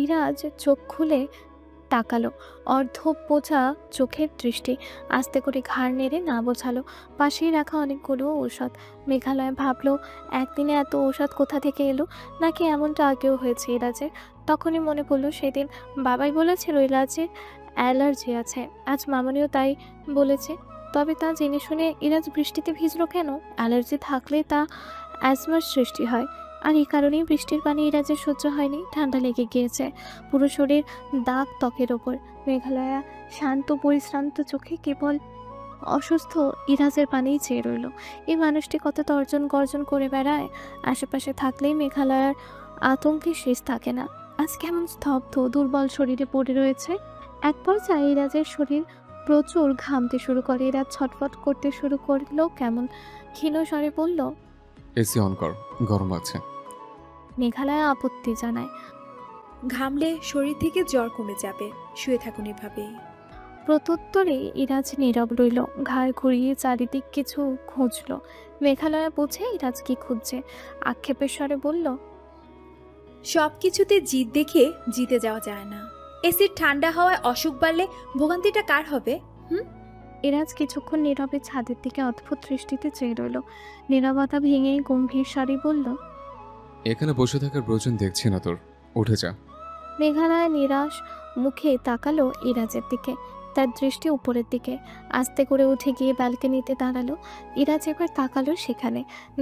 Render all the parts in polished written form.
ইরাজ চোখ খুলে তাকালো। অর্ধ বোঝা চোখের দৃষ্টি আস্তে করে ঘাড় নেড়ে না বোঝালো পাশেই রাখা অনেকগুলো ঔষধ। মেঘালয় ভাবলো একদিনে এত ঔষধ কোথা থেকে এলো, নাকি এমনটা আগেও হয়েছে ইরাজের। তখনই মনে পড়লো সেদিন বাবাই বলেছিল ইরাজের অ্যালার্জি আছে, আজ মামনিও তাই বলেছে। তবে তা জেনে শুনে ইরাজ বৃষ্টিতে ভিজলো কেন? অ্যালার্জি থাকলে তা অ্যাজমার সৃষ্টি হয়, আর এই কারণেই বৃষ্টির পানি ইরাজের সহ্য হয়নি, ঠান্ডা লেগে গিয়েছে পুরো শরীর, দাগ ত্বকের ওপর। মেঘালয়া শান্ত পরিশ্রান্ত চোখে কেবল অসুস্থ ইরাজের পানিই চেয়ে রইল। এই মানুষটি কত তর্জন গর্জন করে বেড়ায়, আশেপাশে থাকলেই মেঘালয়ার আতঙ্কে শেষ থাকে না। আজ কেমন স্তব্ধ দুর্বল শরীরে পড়ে রয়েছে। এক পর্যায়ে ইরাজের শরীর প্রচুর ঘামতে শুরু করে। ইরাজ ছটফট করতে শুরু করলো, কেমন ক্ষীণ স্বরে বলল, এসি অন কর, গরম আছে। মেঘালয়া আপত্তি জানায়। ঘামলে শরীর থেকে জ্বর কমে যাবে, শুয়ে থাকুন এভাবেই। প্রত্যুত্তরে ইরাজ নীরব রইল, ঘাড় ঘুরিয়ে চারিদিক কিছু খুঁজল। মেঘালয়া বুঝে ইরাজ কি খুঁজছে, আক্ষেপের স্বরে বলল, সব কিছুতে জিদ দেখে জিতে যাওয়া যায় না। এসির ঠান্ডা হাওয়ায় অসুখ বাড়লে ভোগান্তিটা কার হবে? ইরাজ কিছুক্ষণ নীরবে ছাদের দিকে অদ্ভুত দৃষ্টিতে চেয়ে রইল। নীরবতা ভেঙে গম্ভীর স্বরে বলল, এখানে বসে থাকার প্রয়োজন দেখছি না তোর, উঠে যা। মেঘালয়া নিরাশ মুখে তাকালো ইরাজের দিকে, তার দৃষ্টি উপরের দিকে। আস্তে করে উঠে গিয়ে ব্যালকনিতে দাঁড়ালো। ইরাজ এবার তাকালো সেখানে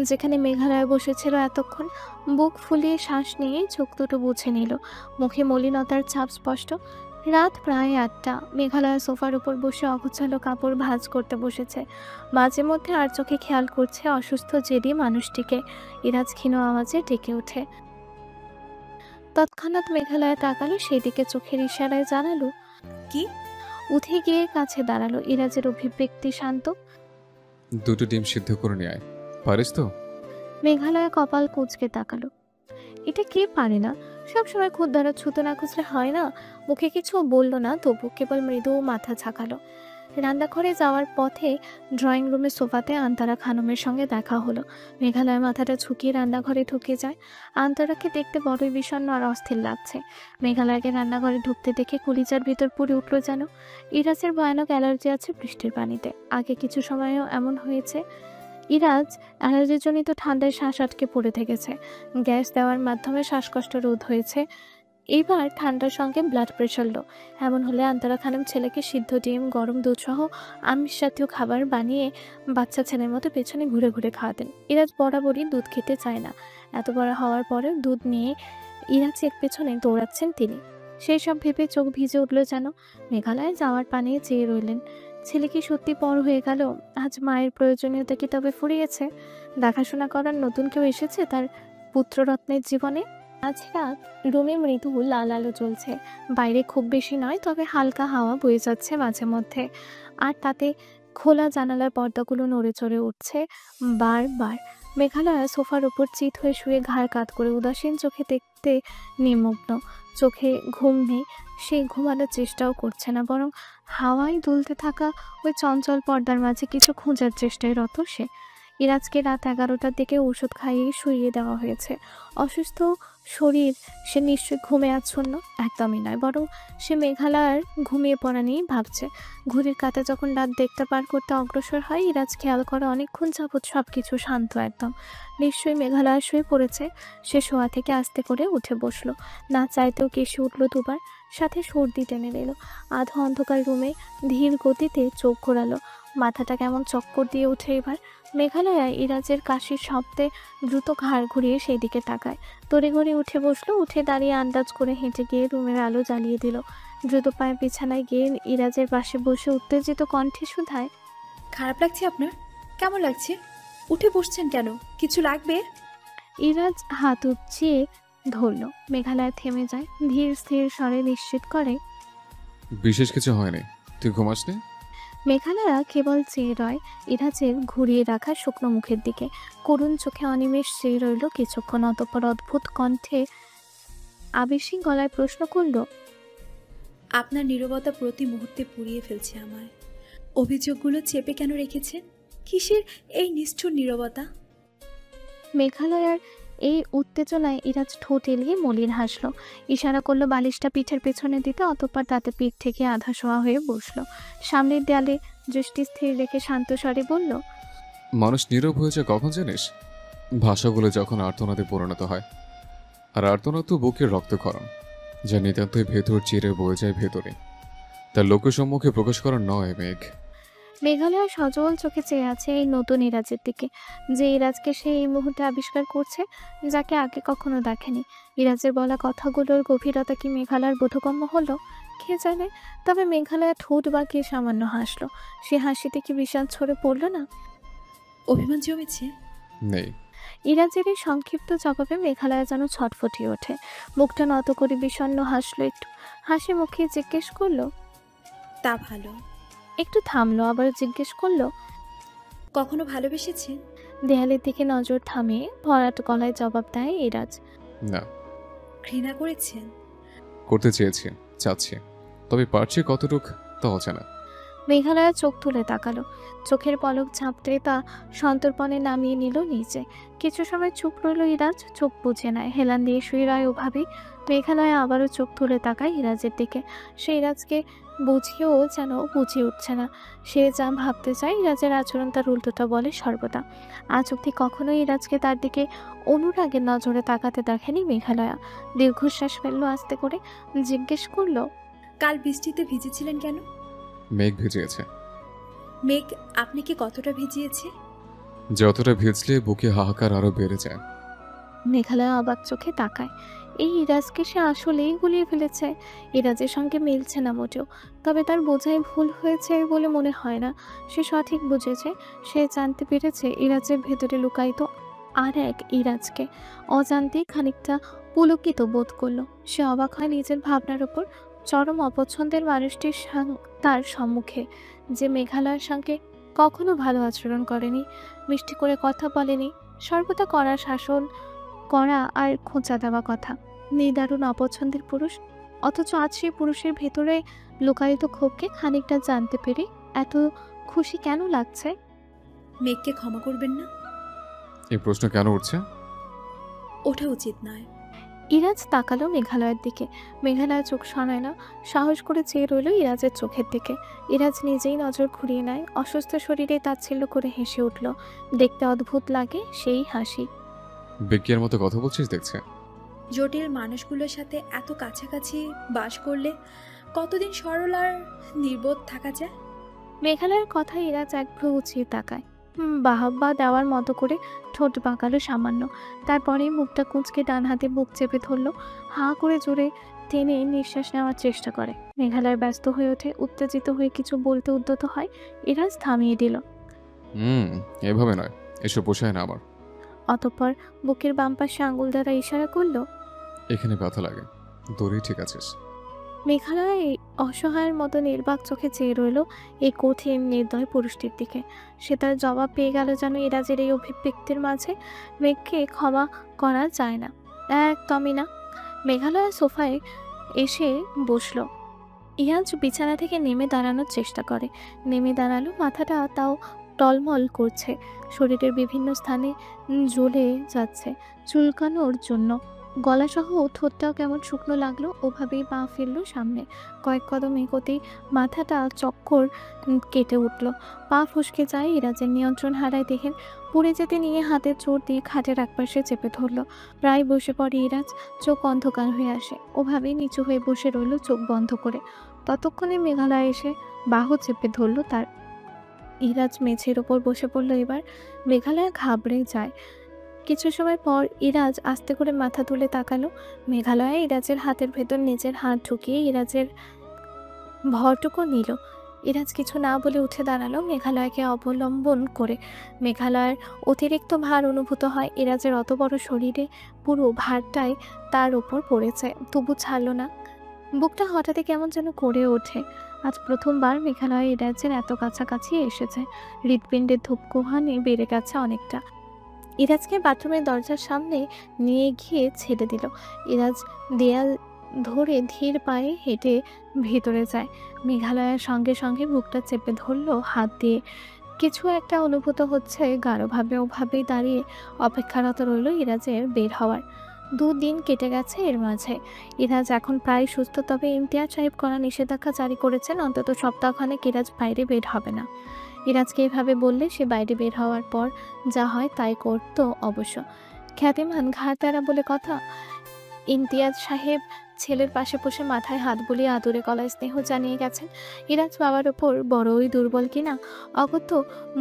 যেখানে মেঘালয়া বসেছিল এতক্ষণ। বুক ফুলিয়ে শ্বাস নিয়ে চোখ দুটো বুঝে নিল, মুখে মলিনতার ছাপ স্পষ্ট। রাত প্রায় 8টা। মেঘালয়া সোফার উপর বসে অগোছালো কাপড় ভাঁজ করতে বসেছে। মাঝে মধ্যে আর চোখে খেয়াল করছে অসুস্থ জেদি মানুষটিকে। ইরাজ ক্ষীণ আওয়াজে ডেকে ওঠে। তৎক্ষণাৎ মেঘালয়া তাকালো সেদিকে, চোখের ইশারায় জানালো, কি? উঠে গিয়ে কাছে দাঁড়ালো। ইরাজের অভিব্যক্তি শান্ত। দুটো ডিম সিদ্ধ করে নিয়ে আয়, পারিস তো? মেঘালয়া কপাল কুঁচকে তাকালো। এটা কে পারে না? সবসময় ক্ষুদ্ধারা ছুতো না খুঁজলে হয় না। মুখে কিছু বলল না, তবু কেবল মৃদু মাথা ঝাঁকালো। রান্নাঘরে যাওয়ার পথে ড্রয়িং রুমের সোফাতে আন্তারা খানমের সঙ্গে দেখা হলো। মেঘালয় মাথাটা ঝুঁকিয়ে রান্নাঘরে ঢুকে যায়। আন্তারাকে দেখতে বড়ই বিষণ্ণ আর অস্থির লাগছে। মেঘালয়কে রান্নাঘরে ঢুকতে দেখে কলিজার ভিতর পুড়ে উঠল যেন। ইরাজের ভয়ানক অ্যালার্জি আছে বৃষ্টির পানিতে, আগে কিছু সময়ও এমন হয়েছে। ইরাজ অ্যালার্জিজনিত ঠান্ডায় শ্বাস আটকে পড়ে থেকেছে, গ্যাস দেওয়ার মাধ্যমে শ্বাসকষ্ট রোধ হয়েছে। এইবার ঠান্ডার সঙ্গে ব্লাড প্রেশার লো। এমন হলে আন্তারা খানম ছেলেকে সিদ্ধ ডিম, গরম দুধ সহ আমিষ জাতীয় খাবার বানিয়ে বাচ্চা ছেলের মতো পেছনে ঘুরে ঘুরে খাওয়াতেন। ইরাজ বরাবরই দুধ খেতে চায় না, এত বড় হওয়ার পরেও দুধ নিয়ে ইরাজের পেছনে দৌড়াচ্ছেন তিনি। সেই সব ভেবে চোখ ভিজে উঠল যেন। মেঘালয় যাওয়ার পানে চেয়ে রইলেন। ছেলে কি সত্যি পর হয়ে গেল? আজ মায়ের প্রয়োজনীয়তা কি তবে ফুরিয়েছে? দেখাশোনা করার নতুন কেউ এসেছে তার পুত্ররত্নের জীবনে? আজ রাত রুমে মৃদু লাল আলো জ্বলছে। বাইরে খুব বেশি নয়, তবে হালকা হাওয়া বয়ে যাচ্ছে মাঝে মধ্যে, আর তাতে খোলা জানালার পর্দাগুলো নড়ে চড়ে উঠছে বারবার। মেঘালয়া সোফার উপর চিত হয়ে শুয়ে ঘাড় কাত করে উদাসীন চোখে দেখতে নিমগ্ন। চোখে ঘুম নেই, সে ঘুমানোর চেষ্টাও করছে না, বরং হাওয়ায় দুলতে থাকা ওই চঞ্চল পর্দার মাঝে কিছু খোঁজার চেষ্টায় রত সে। ইরাজকে রাত 11টার দিকে ওষুধ খাইয়ে শুইয়ে দেওয়া হয়েছে। অসুস্থ শরীর, সে নিশ্চয়ই ঘুমে আচ্ছন্ন? একদমই নয়, বরং সে মেঘালয়ার ঘুমিয়ে পড়া নিয়েই ভাবছে। ঘড়ির কাঁটা যখন রাত 1টা পার করতে অগ্রসর হয়, ইরাজ খেয়াল করে অনেকক্ষণ যাবৎ সব কিছু শান্ত একদম। নিশ্চয়ই মেঘালয়া শুয়ে পড়েছে। সে শোয়া থেকে আস্তে করে উঠে বসলো, না চাইতেও কেশে উঠল দুবার, সাথে সর্দি টেনে নিল। আধো অন্ধকার রুমে ধীর গতিতে চোখ ঘোরালো, মাথাটা কেমন চক্কর দিয়ে ওঠে এবার। মেঘালয়া ইরাজের কাশির শব্দে দ্রুত ঘাড় ঘুরিয়ে সেই দিকে তাকায়। তড়িঘড়ি উঠে বসলো, উঠে দাঁড়িয়ে আন্দাজ করে হেঁটে গিয়ে রুমের আলো জ্বালিয়ে দিল। দ্রুত পায়ে বিছানায় গিয়ে ইরাজের পাশে বসে উত্তেজিত কণ্ঠে শুধায়, খারাপ লাগছে আপনার? কেমন লাগছে? উঠে বসছেন কেন? কিছু লাগবে? ইরাজ হাত উঁচিয়ে ধরল। মেঘালয় থেমে যায়, ধীর স্থির স্বরে নিশ্চিত করে, বিশেষ কিছু হয়নি, তুই ঘুমাসনি? মেঘালয়া কেবল চেয়ে রয় ইরাজের ঘুরিয়ে রাখা শুকনো মুখের দিকে। করুণ চোখে অনিমেষ চেয়ে রইল কিছুক্ষণ, অতঃপর অদ্ভুত কণ্ঠে আবেশী গলায় প্রশ্ন করল, আপনার নীরবতা প্রতি মুহূর্তে পুড়িয়ে ফেলছে আমায়। অভিযোগগুলো চেপে কেন রেখেছেন? কিসের এই নিষ্ঠুর নীরবতা? মেঘালয়ার এই উত্তেজনায় ইরাজ ঠোঁট এলিয়ে মলিন হাসলো। ইশারা করলো বালিশটা পিঠের পেছনে দিতে, অতঃপর তাতে পিঠ থেকে আধা শোয়া হয়ে বসলো। সামনের দেয়ালে দৃষ্টি স্থির রেখে শান্ত স্বরে বলল, মানুষ নীরব হয়েছে কখন জানিস? ভাষাগুলো যখন আর্তনাদে পরিণত হয়। আর আর্তনাদ তো বুকের রক্তক্ষরণ, যা নিতান্তই ভেতর চিরে বয়ে যায় ভেতরে। তার লোকের সম্মুখে প্রকাশ করা নয় মেঘ। মেঘালয় সজল চোখে চেয়ে আছে এই নতুন ইরাজের দিকে, যে ইরাজকে সে এই মুহূর্তে আবিষ্কার করছে, যাকে আগে কখনো দেখেনি। ইরাজের বলা কথাগুলোর গভীরতা কি মেঘালয়ের বোধগম্য হলো? কে জানে। তবে মেঘালয় ঠোঁট বাঁকিয়ে সামান্য হাসলো। সে হাসিতে কি বিশাল ছড়ে পড়ল না? অভিমান জমেছে? নেই। ইরাজের এই সংক্ষিপ্ত জবাবে মেঘালয় যেন ছটফটিয়ে ওঠে। মুখটা নত করে বিষণ্ণ হাসলো একটু। হাসি মুখে জিজ্ঞেস করলো, তা ভালো। একটু থামলো, আবার জিজ্ঞেস করলো, কখনো ভালোবেসেছেন? দেয়ালের দিকে নজর থামিয়ে ভরাট গলায় জবাব দেয় ইরাজ। না। ঘৃণা করেছেন? করতে চেয়েছি, চাচ্ছি, তবে পারছি কতটুক তা অজানা। মেঘালয়া চোখ তুলে তাকালো। চোখের পলক ঝাপটে তা সন্তর্পণে নামিয়ে নিল নিচে। কিছু সময় চুপ রইল ইরাজ, চোখ বুঝে নেয়। হেলান দিয়ে শুয়ে রয় ওভাবেই। মেঘালয়া আবারও চোখ তুলে তাকায় ইরাজের দিকে। সে ইরাজকে বুঝিয়েও যেন বুঝে উঠছে না। সে যা ভাবতে চায় ইরাজের আচরণ তার উল্টোটা বলে সর্বদা। আজ অব্দি কখনোই ইরাজকে তার দিকে অনুরাগের নজরে তাকাতে দেখেনি মেঘালয়া। দীর্ঘশ্বাস ফেললো আস্তে করে, জিজ্ঞেস করলো, কাল বৃষ্টিতে ভিজেছিলেন কেন? মেঘ ভিজিয়েছে। মেঘ আপনাকে কতটা ভিজিয়েছে? যতটা ভিজলে বুকে হাহাকার আরো বেড়ে যায়। মেঘালয় অবাক চোখে তাকায়। এই ইরাজকে সে আসলেই গুলিয়ে ফেলেছে। ইরাজের সঙ্গে মিলছে না মোটেও। তবে তার বোঝাই ভুল হয়েছে বলে মনে হয় না। সে সঠিক বুঝেছে। সে জানতে পেরেছে ইরাজের ভেতরে লুকায়িত আর এক ইরাজকে। অজান্তেই খানিকটা পুলকিত বোধ করলো। সে অবাক হয় নিজের ভাবনার ওপর। চরম অপছন্দের মানুষটির তার সম্মুখে, যে মেঘালয়ের সঙ্গে কখনো ভালো আচরণ করেনি, মিষ্টি করে কথা বলেনি, সর্বদা কড়া শাসন করা আর খোঁচা দেওয়া কথা, নিদারুণ অপছন্দের পুরুষ। অথচ আজ সেই পুরুষের ভেতরে লুকায়িত ক্ষোভকে খানিকটা জানতে পেরে এত খুশি কেন লাগছে? মেঘকে ক্ষমা করবেন না? এই প্রশ্ন কেন উঠছে? ওঠা উচিত নয়। ইরাজ তাকালো মেঘালয়ের দিকে। মেঘালয় চোখ সরায় না, সাহস করে চেয়ে রইল ইরাজের চোখের দিকে। ইরাজ নিজেই নজর ঘুরিয়ে নেয়। অসুস্থ শরীরে তাচ্ছিল্য করে হেসে উঠল। দেখতে অদ্ভুত লাগে সেই হাসি। বিজ্ঞের মতো কথা বলছিস দেখছে। জটিল মানুষগুলোর সাথে এত কাছাকাছি বাস করলে কতদিন সরল আর নির্বোধ থাকা যায়? মেঘালয়ের কথা ইরাজ এক ভ্রু উঁচিয়ে তাকায়। বাহাব্বা দেওয়ার মতো করে ঠোঁট বাঁকালো সামান্য। তারপরে মুখটা কুঁচকে ডান হাতে বুক চেপে ধরলো। হাঁ করে জোরে টেনে নিঃশ্বাস নেওয়ার চেষ্টা করে। মেঘালয় ব্যস্ত হয়ে ওঠে, উত্তেজিত হয়ে কিছু বলতে উদ্যত হয়। ইরাজ থামিয়ে দিল। এভাবে নয়, এসব পোষায় না আমার। অতঃপর বুকের বাম পাশে আঙুল দ্বারা ইশারা করলো। এখানে ব্যথা লাগে, দৌড়েই ঠিক আছিস। মেঘালয় এই অসহায়ের মতো নির্বাক চোখে চেয়ে রইল এই কঠিন নির্দয় পুরুষটির দিকে। সে তার জবাব পেয়ে গেল যেন ইরাজের এই অভিব্যক্তির মাঝে মেঘকে ক্ষমা করা যায় না, একদমই না। মেঘালয় সোফায় এসে বসলো। ইরাজ বিছানা থেকে নেমে দাঁড়ানোর চেষ্টা করে। নেমে দাঁড়ালো, মাথাটা তাও টলমল করছে। শরীরের বিভিন্ন স্থানে জ্বলে যাচ্ছে চুলকানোর জন্য। গলাসহ ঠোঁটটাও কেমন শুকনো লাগলো। ওভাবেই পা ফেললো সামনে। কয়েক কদম এগোতেই মাথাটা চক্কর কেটে উঠল। পা ফসকে যায়। ইরাজের নিয়ন্ত্রণ হারায় দেখেন পড়ে যেতে নিয়ে হাতের চোট দিয়ে খাটের একপাশে চেপে ধরল। প্রায় বসে পড়ে ইরাজ। চোখ অন্ধকার হয়ে আসে। ওভাবেই নিচু হয়ে বসে রইল চোখ বন্ধ করে। ততক্ষণে মেঘালয় এসে বাহু চেপে ধরল তার। ইরাজ মেঝের ওপর বসে পড়ল এবার। মেঘালয় ঘাবড়ে যায়। কিছু সময় পর ইরাজ আস্তে করে মাথা তুলে তাকালো। মেঘালয় ইরাজের হাতের ভেতর নিজের হাত ঢুকিয়ে ইরাজের ভরটুকু নিল। ইরাজ কিছু না বলে উঠে দাঁড়ালো মেঘালয়কে অবলম্বন করে। মেঘালয়ের অতিরিক্ত ভার অনুভূত হয়। ইরাজের অত বড় শরীরে পুরো ভারটাই তার উপর পড়েছে, তবু ছাড়ল না। বুকটা হঠাৎই কেমন যেন করে ওঠে। আজ প্রথমবার মেঘালয় ইরাজের এত কাছাকাছি এসেছে। হৃৎপিণ্ডের ধূপকোহানি বেড়ে গেছে অনেকটা। ইরাজকে বাথরুমের দরজার সামনে নিয়ে গিয়ে ছেড়ে দিল। ইরাজ দেয়াল ধরে ধীর পায়ে হেঁটে ভেতরে যায়। মেঘালয়ের সঙ্গে সঙ্গে বুকটা চেপে ধরলো হাত দিয়ে। কিছু একটা অনুভূত হচ্ছে গাঢ়ভাবে, ওভাবেই দাঁড়িয়ে অপেক্ষারত রইল ইরাজের বের হওয়ার। 2 দিন কেটে গেছে এর মাঝে। ইরাজ এখন প্রায় সুস্থ, তবে ইমতিয়াজ সাহেব কড়া নিষেধাজ্ঞা জারি করেছেন, অন্তত সপ্তাহখানেক ইরাজ বাইরে বের হবে না। ইরাজকে এভাবে বললে সে বাইরে বের হওয়ার পর যা হয় তাই করতো অবশ্য। খ্যাতিমান ঘাড় তেরা বলে কথা। ইমতিয়াজ সাহেব ছেলের পাশে বসে মাথায় হাত বুলিয়ে আদুরে গলায় স্নেহ জানিয়ে গেছেন। ইরাজ বাবার ওপর বড়ই দুর্বল কিনা অগত্য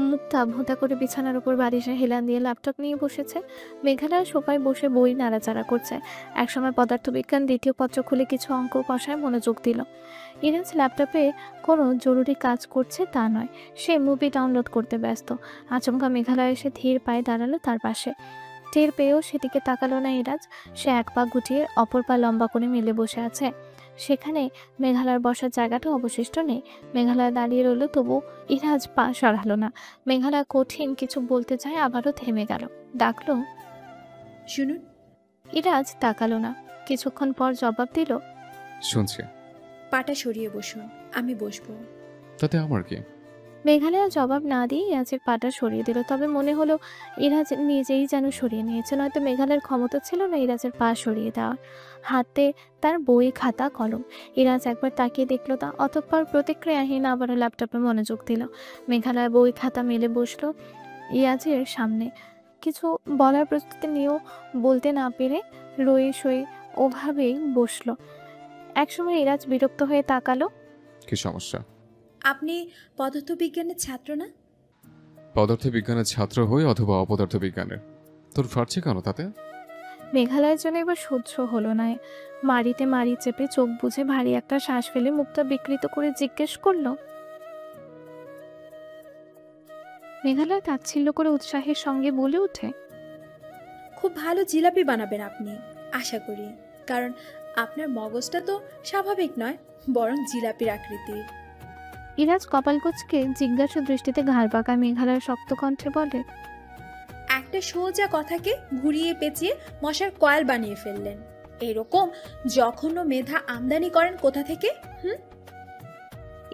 মুক্তা ভোঁতা করে বিছানার উপর বালিশে হেলান দিয়ে ল্যাপটপ নিয়ে বসেছে। মেঘালয় সোফায় বসে বই নাড়াচাড়া করছে। একসময় পদার্থবিজ্ঞান দ্বিতীয় পত্র খুলে কিছু অঙ্ক কষায় মনোযোগ দিল। ইরাজ ল্যাপটপে কোনো জরুরি কাজ করছে তা নয়, সে মুভি ডাউনলোড করতে ব্যস্ত। আচমকা মেঘালয় এসে ধীর পায়ে দাঁড়ালো তার পাশে। টের পেয়েও সেদিকে তাকালো না ইরাজ। সে এক পা গুটিয়ে অপর পা লম্বা করে মেলে বসে আছে। সেখানে মেঘালয়ের বসার জায়গাটা অবশিষ্ট নেই। মেঘালয় দাঁড়িয়ে রইল, তবু ইরাজ পা সরালো না। মেঘালয় কঠিন কিছু বলতে চায়, আবারও থেমে গেল। ডাকলো, শুনুন। ইরাজ তাকালো না। কিছুক্ষণ পর জবাব দিল, শুনছি। পাটা সরিয়ে বসুন, আমি বসবো। তাতে আমার কি? মেঘালয় জবাব না দিয়ে ইরাজের পাটা সরিয়ে দিল। তবে মনে হলো ইরাজ নিজেই যেন সরিয়ে নিয়েছে, নয়তো মেঘালয়ের ক্ষমতা ছিল না ইরাজের পা সরিয়ে দেওয়ার। হাতে তার বই, খাতা, কলম। ইরাজ একবার তাকিয়ে দেখলো তা, অতঃপর প্রতিক্রিয়াহীন আবারও ল্যাপটপে মনোযোগ দিল। মেঘালয় বই খাতা মেলে বসলো ইরাজের সামনে। কিছু বলার প্রস্তুতি নিয়েও বলতে না পেরে রয়ে সয়ে ওভাবেই বসলো। একসময় ইরাজ বিরক্ত হয়ে তাকালো, কি সমস্যা? আপনি পদার্থবিজ্ঞানের ছাত্র না? পদার্থবিজ্ঞানের ছাত্র হই অথবা অপদার্থ বিজ্ঞানের, তোর ফাটছে কেন তাতে? মেঘালয়ের জন্য এবার সহ্য হলো না। মাড়িতে মাড়ি চেপে চোখ বুজে ভারী একটা শ্বাস ফেলে মুখটা বিকৃত করে জিজ্ঞেস করলো। মেঘালয় তাচ্ছিল্য করে উৎসাহের সঙ্গে বলে ওঠে, খুব ভালো জিলাপি বানাবেন আপনি, আশা করি। কারণ আপনার মগজটা তো স্বাভাবিক নয়, বরং জিলাপির আকৃতির। ইরাজ কপাল কুঁচকে জিজ্ঞাসা দৃষ্টিতে ঘাড় পাকায়। মেঘালয় শক্ত কণ্ঠে বলে, একটা সোজা কথাকে ঘুরিয়ে পেঁচিয়ে মশার কয়েল বানিয়ে ফেললেন। এরকম জঘন্য মেধা আমদানি করেন কোথা থেকে?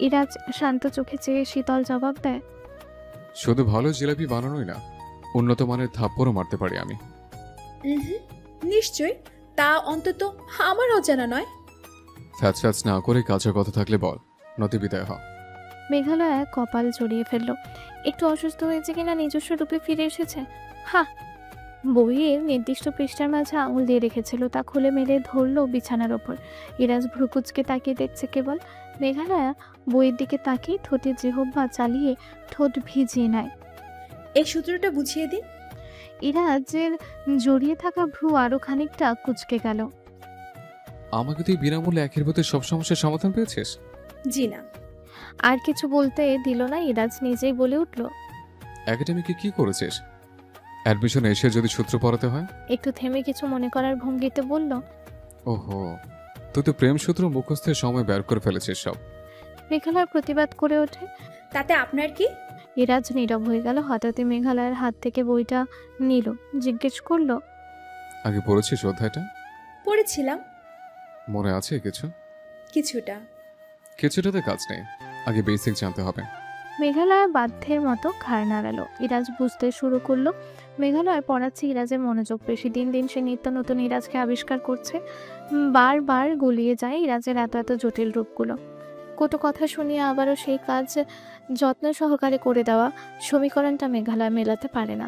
ইরাজ শান্ত চোখে চেয়ে শীতল জবাব দেয়, শুধু ভালো জিলাপি বানানোই না, উন্নত মানের থাপ্পড়ও মারতে পারি আমি। নিশ্চয়ই, তা অন্তত আমার অজানা নয়। ফ্যাচ ফ্যাচ না করে কাছে কথা থাকলে বল, নতি বিদায় হ। মেঘালয় কপাল জড়িয়ে ফেলল। একটু অসুস্থ হয়েছে কিনা নিজস্ব রূপে ফিরে এসেছে। হা, বইয়ের নির্দিষ্ট পৃষ্ঠার মাঝে আঙুল দিয়ে রেখেছিল, তা খুলে মেলে ধরলো বিছানার ওপর। ইরাজ ভ্রুকুচকে তাকিয়ে দেখছে কেবল। মেঘালয়া বইয়ের দিকে তাকিয়ে ঠোঁটে জিহ্বা চালিয়ে ঠোঁট ভিজিয়ে নেয়। এই সূত্রটা বুঝিয়ে দিন। ইরাজের জড়িয়ে থাকা ভ্রু আরো খানিকটা কুচকে গেল। আমাকে তুই বিনামূল্যে একের ভেতর সব সমস্যার সমাধান পেয়েছিস? জি না। আর কিছু বলতে দিল না। ইরাজ নিজেই বলে উঠল, একাডেমিকে কি করেছিস? অ্যাডমিশন এসে যদি সূত্র পড়াতে হয়? একটু থেমে কিছু মনে করার ভঙ্গিতে বলল, ওহো, তুই তো প্রেম সূত্র মুখস্থের সময় বের করে ফেলেছিস সব। মেঘালয় প্রতিবাদ করে ওঠে। তাতে আপনার কি? ইরাজ নীরব হয়ে গেল। হঠাৎই মেঘালয়ের হাত থেকে বইটা নিল, জিজ্ঞেস করলো, আগে পড়েছিস অধ্যায়টা? পড়েছিলাম। মনে আছে কিছু? কিছুটা। কিছুটাতে কাজ নেই, আগে বেসিক জানতে হবে। মেঘালয় বাধ্যের মতো ঘাড় নাড়ালো। ইরাজ বুঝতে শুরু করলো। মেঘালয় পড়াচ্ছে ইরাজের মনোযোগ বেশি। দিন দিন সে নিত্য নতুন ইরাজকে আবিষ্কার করছে। বারবার গুলিয়ে যায় ইরাজের এত এত জটিল রূপগুলো। কত কথা শুনিয়ে আবারও সেই কাজ যত্ন সহকারে করে দেওয়া সমীকরণটা মেঘালয় মেলাতে পারে না।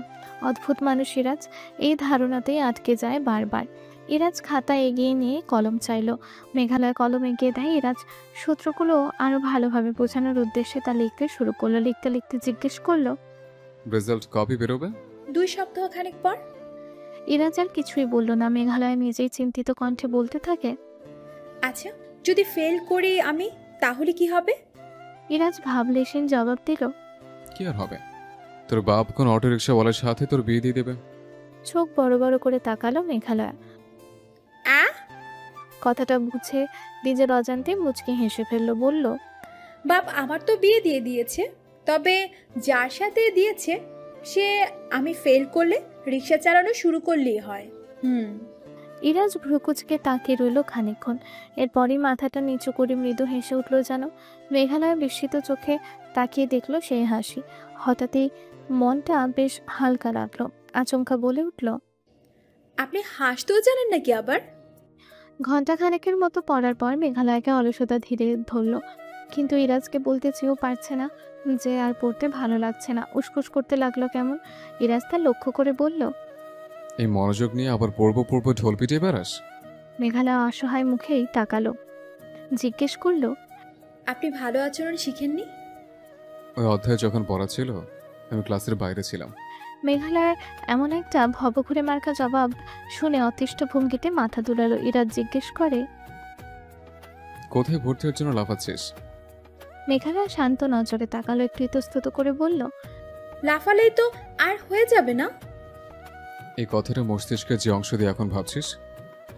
অদ্ভুত মানুষ ইরাজ, এই ধারণাতেই আটকে যায় বারবার। ইরাজ খাতা এগিয়ে নিয়ে কলম চাইলো। মেঘালয় কলম এগিয়ে দেয়। ইরাজ সূত্রগুলো আরো ভালোভাবে বোঝানোর উদ্দেশ্যে তা লিখতে শুরু করলো। লিখতে লিখতে জিজ্ঞেস করলো, রেজাল্ট কপি বেরোবে? 2 সপ্তাহ খানিক পর। ইরাজ আর কিছুই বলল না। মেঘালয় নিজেই চিন্তিত কণ্ঠে বলতে থাকে, আচ্ছা, যদি ফেল করি আমি, তাহলে কি হবে? ইরাজ ভাবলেশীন জবাব দিল, কি আর হবে, তোর বাপ কোন অটো রিক্সাওয়ালার সাথে তোর বিয়ে দিয়ে দেবে। চোখ বড় বড় করে তাকালো মেঘালয়। কথাটা বুঝে নিজের অজান্তে মুচকি হেসে ফেললো। বলল, বাপ আমার তো বিয়ে দিয়ে দিয়েছে, তবে যার সাথে দিয়েছে সে আমি ফেল করলে রিক্সা চালানো শুরু করলেই হয়। ইরাজ ভ্রুকুচকে তাকিয়ে রইল খানিকক্ষণ। এরপরই মাথাটা নিচু করে মৃদু হেসে উঠল যেন। মেঘালয় বিস্মিত চোখে তাকিয়ে দেখলো সেই হাসি। হঠাৎই মনটা বেশ হালকা লাগলো। আচমকা বলে উঠল, আপনি হাসতেও জানেন নাকি আবার? ঘন্টা খানেকের মতো পড়ার পর মেঘালয়কে অলসতা ধীরে ধরলো, কিন্তু ইরাজকে বলতে চেয়েও পারছে না যে আর পড়তে ভালো লাগছে না। উসকুস করতে লাগলো কেমন। ইরাজ তা লক্ষ্য করে বলল, এই মনোযোগ নিয়ে আবার পড়বো পড়বো ঢোল পিটিয়ে বেড়াস? মেঘালয় অসহায় মুখেই তাকালো, জিজ্ঞেস করলো, আপনি ভালো আচরণ শিখেননি? ওই অধ্যায় যখন পড়া ছিল আমি ক্লাসের বাইরে ছিলাম। মেঘালয়ের এমন একটা ভবঘুরে মার্কা জবাব শুনে অতিষ্ঠ ভঙ্গিতে মাথা দুলালো। ইরাজ জিজ্ঞেস করে, কোথায় ভর্তি হওয়ার জন্য লাফাচ্ছিস? মেঘালয় শান্ত নজরে তাকালো, একটু ইতস্তত করে বলল, লাফালেই তো আর হয়ে যাবে না? এই কথাটা মস্তিষ্কের যে অংশ দিয়ে এখন ভাবছিস,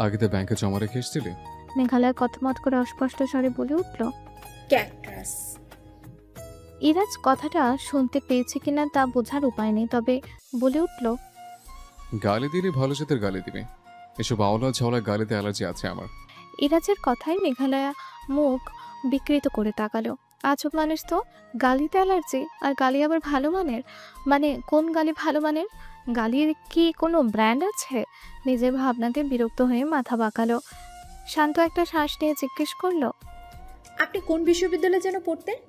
আগে তো ব্যাংকে জমা রেখে এসেছিলি। মেঘালয় কটমট করে অস্পষ্ট স্বরে বলে উঠল। ক্যাকটাস। ইরাজ কথাটা শুনতে পেয়েছে কিনা তা বোঝার উপায় নেই, তবে বলে উঠল, গালি দিলে ভালো জাতের গালি দিবে, এসব আওলা ঝাওলা গালিতে অ্যালার্জি আছে আমার। ইরাজের কথায় মেঘালয়া মুখ বিকৃত করে তাকালো। আজব মানুষ তো, গালিতে অ্যালার্জি, আর গালি আবার ভালো মানের? মানে কোন গালি ভালো মানের? গালির কি কোনো ব্র্যান্ড আছে? নিজের ভাবনাতে বিরক্ত হয়ে মাথা বাঁকালো। শান্ত একটা শ্বাস নিয়ে জিজ্ঞেস করলো, আপনি কোন বিশ্ববিদ্যালয়ে যেন পড়তেন?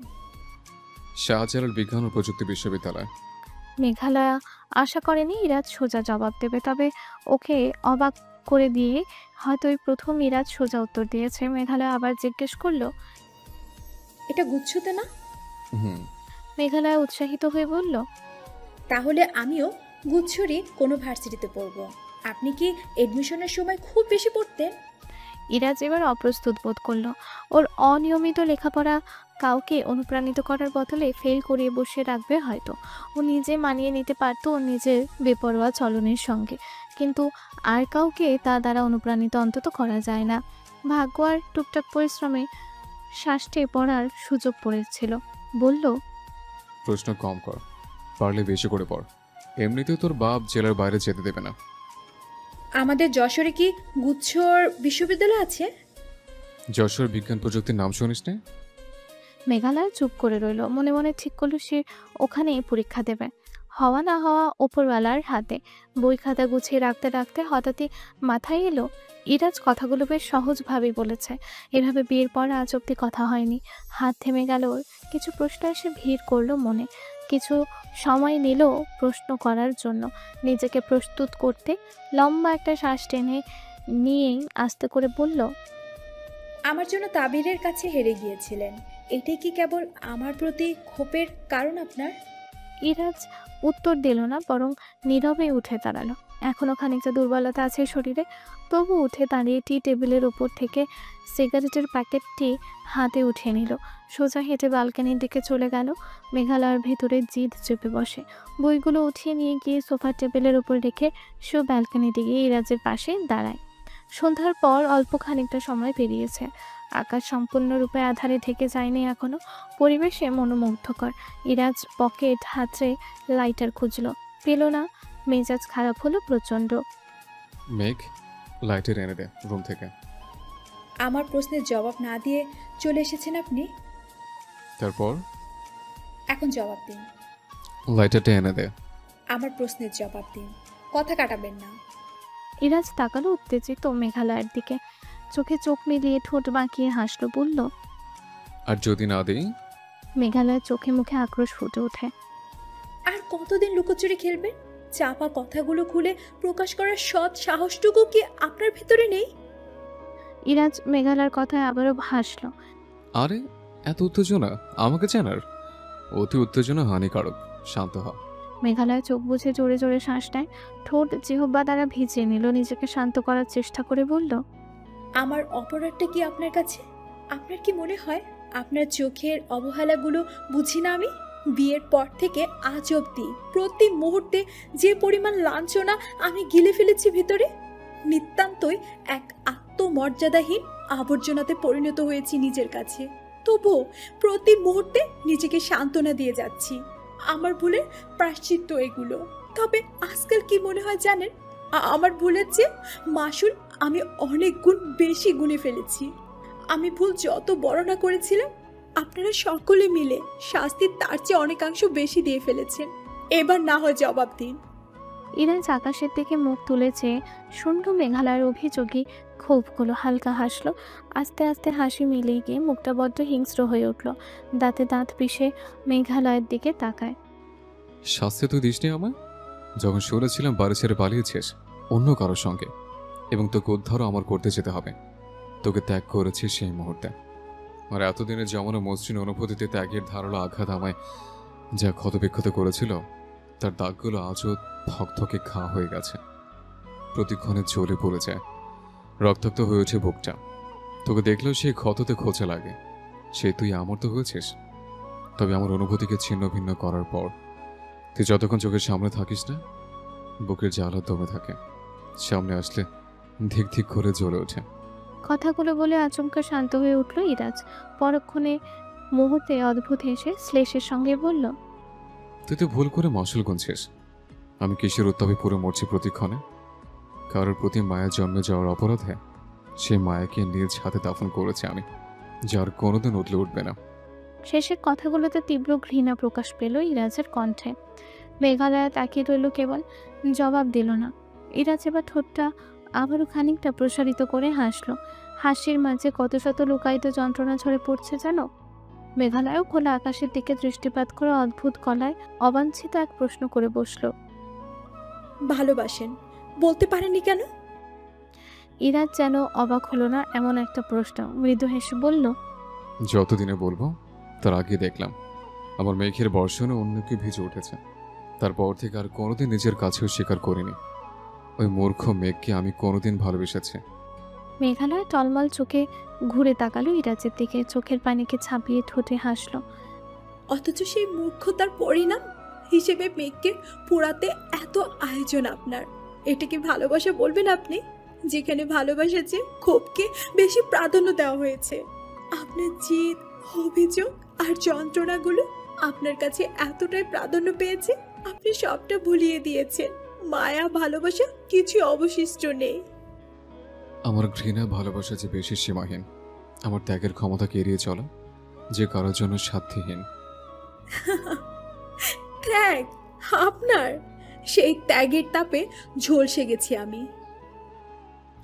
শাহজালাল বিজ্ঞান ও প্রযুক্তি বিশ্ববিদ্যালয়। মেঘালয়া আশা করেনি ইরাজ সোজা জবাব দেবে, তবে ওকে অবাক করে দিয়ে হয়তো ওই প্রথম ইরাজ সোজা উত্তর দিয়েছে। মেঘালয়া আবার জিজ্ঞেস করলো, এটা গুচ্ছতে না? হুম। মেঘালয়া উৎসাহিত হয়ে বলল, তাহলে আমিও গুচ্ছরই কোনো ভার্সিটিতে পড়বো। আপনি কি এডমিশনের সময় খুব বেশি পড়তেন? ইরাজ এবার অপ্রস্তুত বোধ করলো। ওর অনিয়মিত লেখাপড়া কাউকে অনুপ্রাণিত করার বদলে ফেল করিয়ে বসে রাখবে হয়তো। ও নিজে মানিয়ে নিতে পারতো ওর নিজের বেপরোয়া চলনের সঙ্গে, কিন্তু আর কাউকে তা দ্বারা অনুপ্রাণিত অন্তত করা যায় না। ভাগ্য আর টুকটাক পরিশ্রমে শ্বাসটে পড়ার সুযোগ পড়েছিল। বলল, প্রশ্ন কম কর, পারলে বেশি করে পড়। এমনিতেও তোর বাপ জেলার বাইরে যেতে দেবে না। আমাদের যশোরে কি গুচ্ছর বিশ্ববিদ্যালয় আছে? যশোর বিজ্ঞান প্রযুক্তির নাম শুনিস না? মেঘালয় চুপ করে রইল। মনে মনে ঠিক করলো সে ওখানেই পরীক্ষা দেবে। হওয়া না হওয়া ওপরওয়ালার হাতে। বই খাতা গুছিয়ে রাখতে রাখতে হঠাৎই মাথায় এলো, ইরাজ কথাগুলো বেশ সহজভাবেই বলেছে। এভাবে বিয়ের পর আজ অব্দি কথা হয়নি। হাত থেমে গেল ওর। কিছু প্রশ্ন এসে ভিড় করলো মনে। কিছু সময় নিল প্রশ্ন করার জন্য। নিজেকে প্রস্তুত করতে লম্বা একটা শ্বাস টেনে নিয়েই আস্তে করে বলল, আমার জন্য তাবিরের কাছে হেরে গিয়েছিলেন। এটাই কি কেবল আমার প্রতি ক্ষোভের কারণ আপনার? ইরাজ উত্তর দিল না, বরং নীরবে উঠে দাঁড়ালো। এখনো খানিকটা দুর্বলতা আছে শরীরে, তবু উঠে দাঁড়িয়ে টি টেবিলের উপর থেকে সিগারেটের প্যাকেটটি হাতে উঠিয়ে নিল। সোজা হেঁটে ব্যালকনির দিকে চলে গেল। মেঘালয়ের ভেতরে জিদ চেপে বসে। বইগুলো উঠিয়ে নিয়ে গিয়ে সোফার টেবিলের উপর রেখে সে ব্যালকনিতে গিয়ে ইরাজের পাশে দাঁড়ায়। সন্ধ্যার পর অল্প খানিকটা সময় পেরিয়েছে। আকাশ সম্পূর্ণরূপে আধারে ঢেকে যায়নি এখনো। পরিবেশে মনোমুগ্ধকর। ইরাজ পকেট হাতড়ে লাইটার খুঁজলো, পেল না। মেজাজ খারাপ হলো প্রচণ্ড। মেঘ, লাইটার এনে দে রুম থেকে। আমার প্রশ্নের জবাব না দিয়ে চলে এসেছেন আপনি। তারপর এখন জবাব দিন। লাইটারটা এনে দে। আমার প্রশ্নের জবাব দিন, কথা কাটাবেন না। ইরাজ তাকালো উত্তেজিত মেঘালয়ের দিকে। চোখে চোখ মিলিয়ে ঠোঁট বাঁকিয়ে হাসলো, বলল, আর যদি না দিই? মেঘালয়ের চোখে মুখে আক্রোশ ফুটে ওঠে। আর কতদিন লুকোচুরি খেলবেন? চাপা কথাগুলো খুলে প্রকাশ করার সৎ সাহসটুকু কি আপনার ভিতরে নেই? ইরাজ মেঘালয়ের কথায় আবারও হাসলো। আরে এত উত্তেজনা আমাকে জানার? অতি উত্তেজনা হানিকারক, শান্ত হ। মেঘালয় চোখ বুজে জোরে জোরে শ্বাস নেয়। ঠোঁট জিহ্বা দ্বারা ভিজিয়ে নিল। নিজেকে শান্ত করার চেষ্টা করে বলল, আমার অপরাধটা কি আপনার কাছে? আপনার কি মনে হয় আপনার চোখের অবহেলাগুলো বুঝি না আমি? বিয়ের পর থেকে আজ অবধি প্রতি মুহূর্তে যে পরিমাণ লাঞ্ছনা আমি গিলে ফেলেছি ভিতরে, নিতান্তই এক আত্মমর্যাদাহীন আবর্জনাতে পরিণত হয়েছি নিজের কাছে। তবুও প্রতি মুহূর্তে নিজেকে সান্ত্বনা দিয়ে যাচ্ছি। আমার ভুলের প্রায়শ্চিত্ত এগুলো। তবে আজকাল কি মনে হয় জানেন, আমার ভুলের চেয়ে মাসুল আমি অনেক গুণ বেশি গুণে ফেলেছি। আমি ভুল যত বড় না করেছিলাম, আপনারা সকলে মিলে শাস্তির তার চেয়ে অনেকাংশ বেশি দিয়ে ফেলেছেন। এবার না হয় জবাব দিন। ইরাজ আকাশের দিকে মুখ তুলেছে, শুনল মেঘালয়ের অভিযোগী ক্ষোভগুলো, হালকা হাসলো। আস্তে আস্তে হাসি মিলিয়ে গিয়ে মুখটা বড্ড হিংস্র হয়ে উঠল। দাঁতে দাঁত পিষে মেঘালয়ের দিকে তাকায়। শাস্তি তুই দিসনি আমায়? যখন শুনেছিলাম বাড়ি ছেড়ে পালিয়েছিস অন্য কারোর সঙ্গে, এবং তোকে উদ্ধারও আমার করতে যেতে হবে। তোকে ত্যাগ করেছি সেই মুহূর্তে। আর এতদিনের জমানো মসৃণ অনুভূতিতে ত্যাগের ধারালো আঘাত আমায় যা ক্ষতবিক্ষত করেছিল, তার দাগগুলো আজও থকথকে ঘা হয়ে গেছে। প্রতিক্ষণে জ্বলে পড়ে যায়, রক্তাক্ত হয়ে ওঠে বুকটা। তোকে দেখলেও সেই ক্ষততে খোঁচা লাগে। সে তুই আমার তো হয়েছিস, তবে আমার অনুভূতিকে ছিন্ন ভিন্ন করার পর তুই যতক্ষণ চোখের সামনে থাকিস না, বুকের জ্বালা দমে থাকে। সামনে আসলে ধিক ধিক করে জ্বলে ওঠে। কথাগুলো বলে আচমকা শান্ত হয়ে উঠল ইরাজ। পরক্ষণে মুহূর্তে অদ্ভুত হেসে শ্লেষের সঙ্গে বলল, তুই তো ভুল করে মশল গুনছিস। আমি কিসের উত্তাপে পুরো মরছি প্রতিক্ষণে? কারোর প্রতি মায়া জন্মে যাওয়ার অপরাধে সেই মায়াকে নিজ হাতে দাফন করেছি আমি, যার কোনোদিন উঠলে উঠবে না। শেষের কথাগুলোতে তীব্র ঘৃণা প্রকাশ পেল ইরাজের কণ্ঠে। মেঘালয়া তাকিয়ে রইল কেবল, জবাব দিল না। ইরাজ এবার ঠোঁটটা আবারও খানিকটা প্রসারিত করে হাসল। হাসির মাঝে কত শত লুকায়িত যন্ত্রণা ঝরে পড়ছে যেন। মেঘালয়ও খোলা আকাশের দিকে দৃষ্টিপাত করে অদ্ভুত গলায় অবাঞ্ছিত এক প্রশ্ন করে বসল। ভালোবাসেন বলতে পারেননি কেন? ইরাজ যেন অবাক হলো না এমন একটা প্রশ্ন, মৃদু হেসে বলল, যতদিনে বলবো তার আগে দেখলাম আমার মেঘের বর্ষণে অন্য কেউ ভিজে উঠেছে। তারপর থেকে আর কোনোদিন নিজের কাছেও স্বীকার করিনি ওই মূর্খ মেঘকে আমি কোনোদিন ভালোবেসেছি। মেঘালয় টলমল চোখে ঘুরে তাকালো ইরাজের দিকে, চোখের পানিকে ছাপিয়ে ঠোঁটে হাসল। অথচ সেই মূর্খতার পরিণাম হিসেবে মেঘকে পোড়াতে এত আয়োজন আপনার। এটা কি ভালোবাসা বলবেন আপনি, যেখানে ভালোবাসার চেয়ে ক্ষোভকে বেশি প্রাধান্য দেওয়া হয়েছে? আপনার জিদ, অভিযোগ আর যন্ত্রণাগুলো আপনার কাছে এতটাই প্রাধান্য পেয়েছে, আপনি সবটা ভুলিয়ে দিয়েছেন। মায়া, ভালোবাসা কিছু অবশিষ্ট নেই। আমার ঘৃণা ভালোবাসা যে বেশি সীমাহীন, আমার ত্যাগের ক্ষমতাকে এড়িয়ে চলা যে কারোর জন্য সাধ্যহীন। ত্যাগ আপনার? সেই ত্যাগের তাপে ঝলসে গেছি আমি।